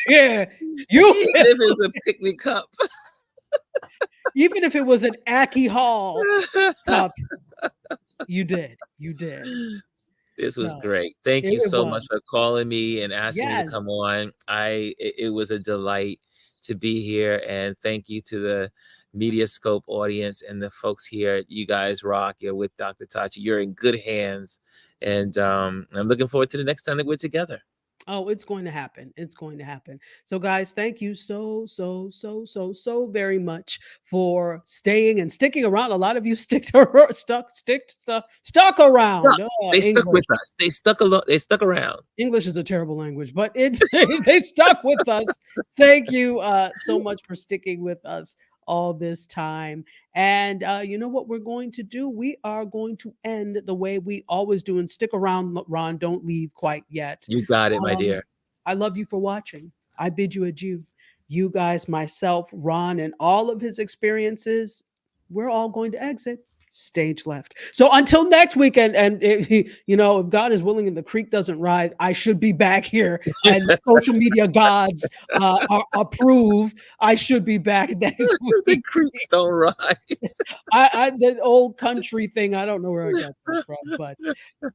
Yeah. Even if it was a picnic cup. Even if it was an Aki Hall cup. You did. This was great. Thank you so much for calling me and asking me to come on. It was a delight to be here, and thank you to the MediaScope audience and the folks here. You guys rock. You're with Dr. Tachi. You're in good hands, and I'm looking forward to the next time that we're together. Oh, it's going to happen. It's going to happen. So, guys, thank you so very much for staying and sticking around. A lot of you stuck around. They stuck with us. They stuck around. English is a terrible language, but they stuck with us. Thank you so much for sticking with us all this time. And you know what we're going to do? We are going to end the way we always do. And stick around, Ron. Don't leave quite yet. You got it, my dear. I love you for watching. I bid you adieu. You guys, myself, Ron, and all of his experiences, we're all going to exit stage left. So until next weekend, and if God is willing and the creek doesn't rise, I should be back here, and social media gods approve. I should be back next week. The creeks don't rise. The old country thing, I don't know where I got that from, but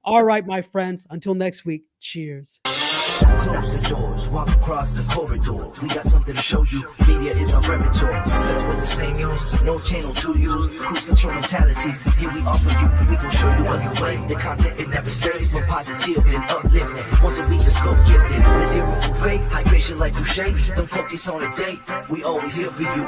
all right, my friends, until next week, cheers. Close the doors, walk across the corridor. We got something to show you. Media is our repertoire. Fed up with the same news, no channel to use. Cruise control mentalities. Here we offer you. We gon' show you other way. The content it never stays, but positive and uplifting. Once a week the scope gifted. Let's hear it from fake. Hydration like Boucher. Don't focus on a date. We always here for you.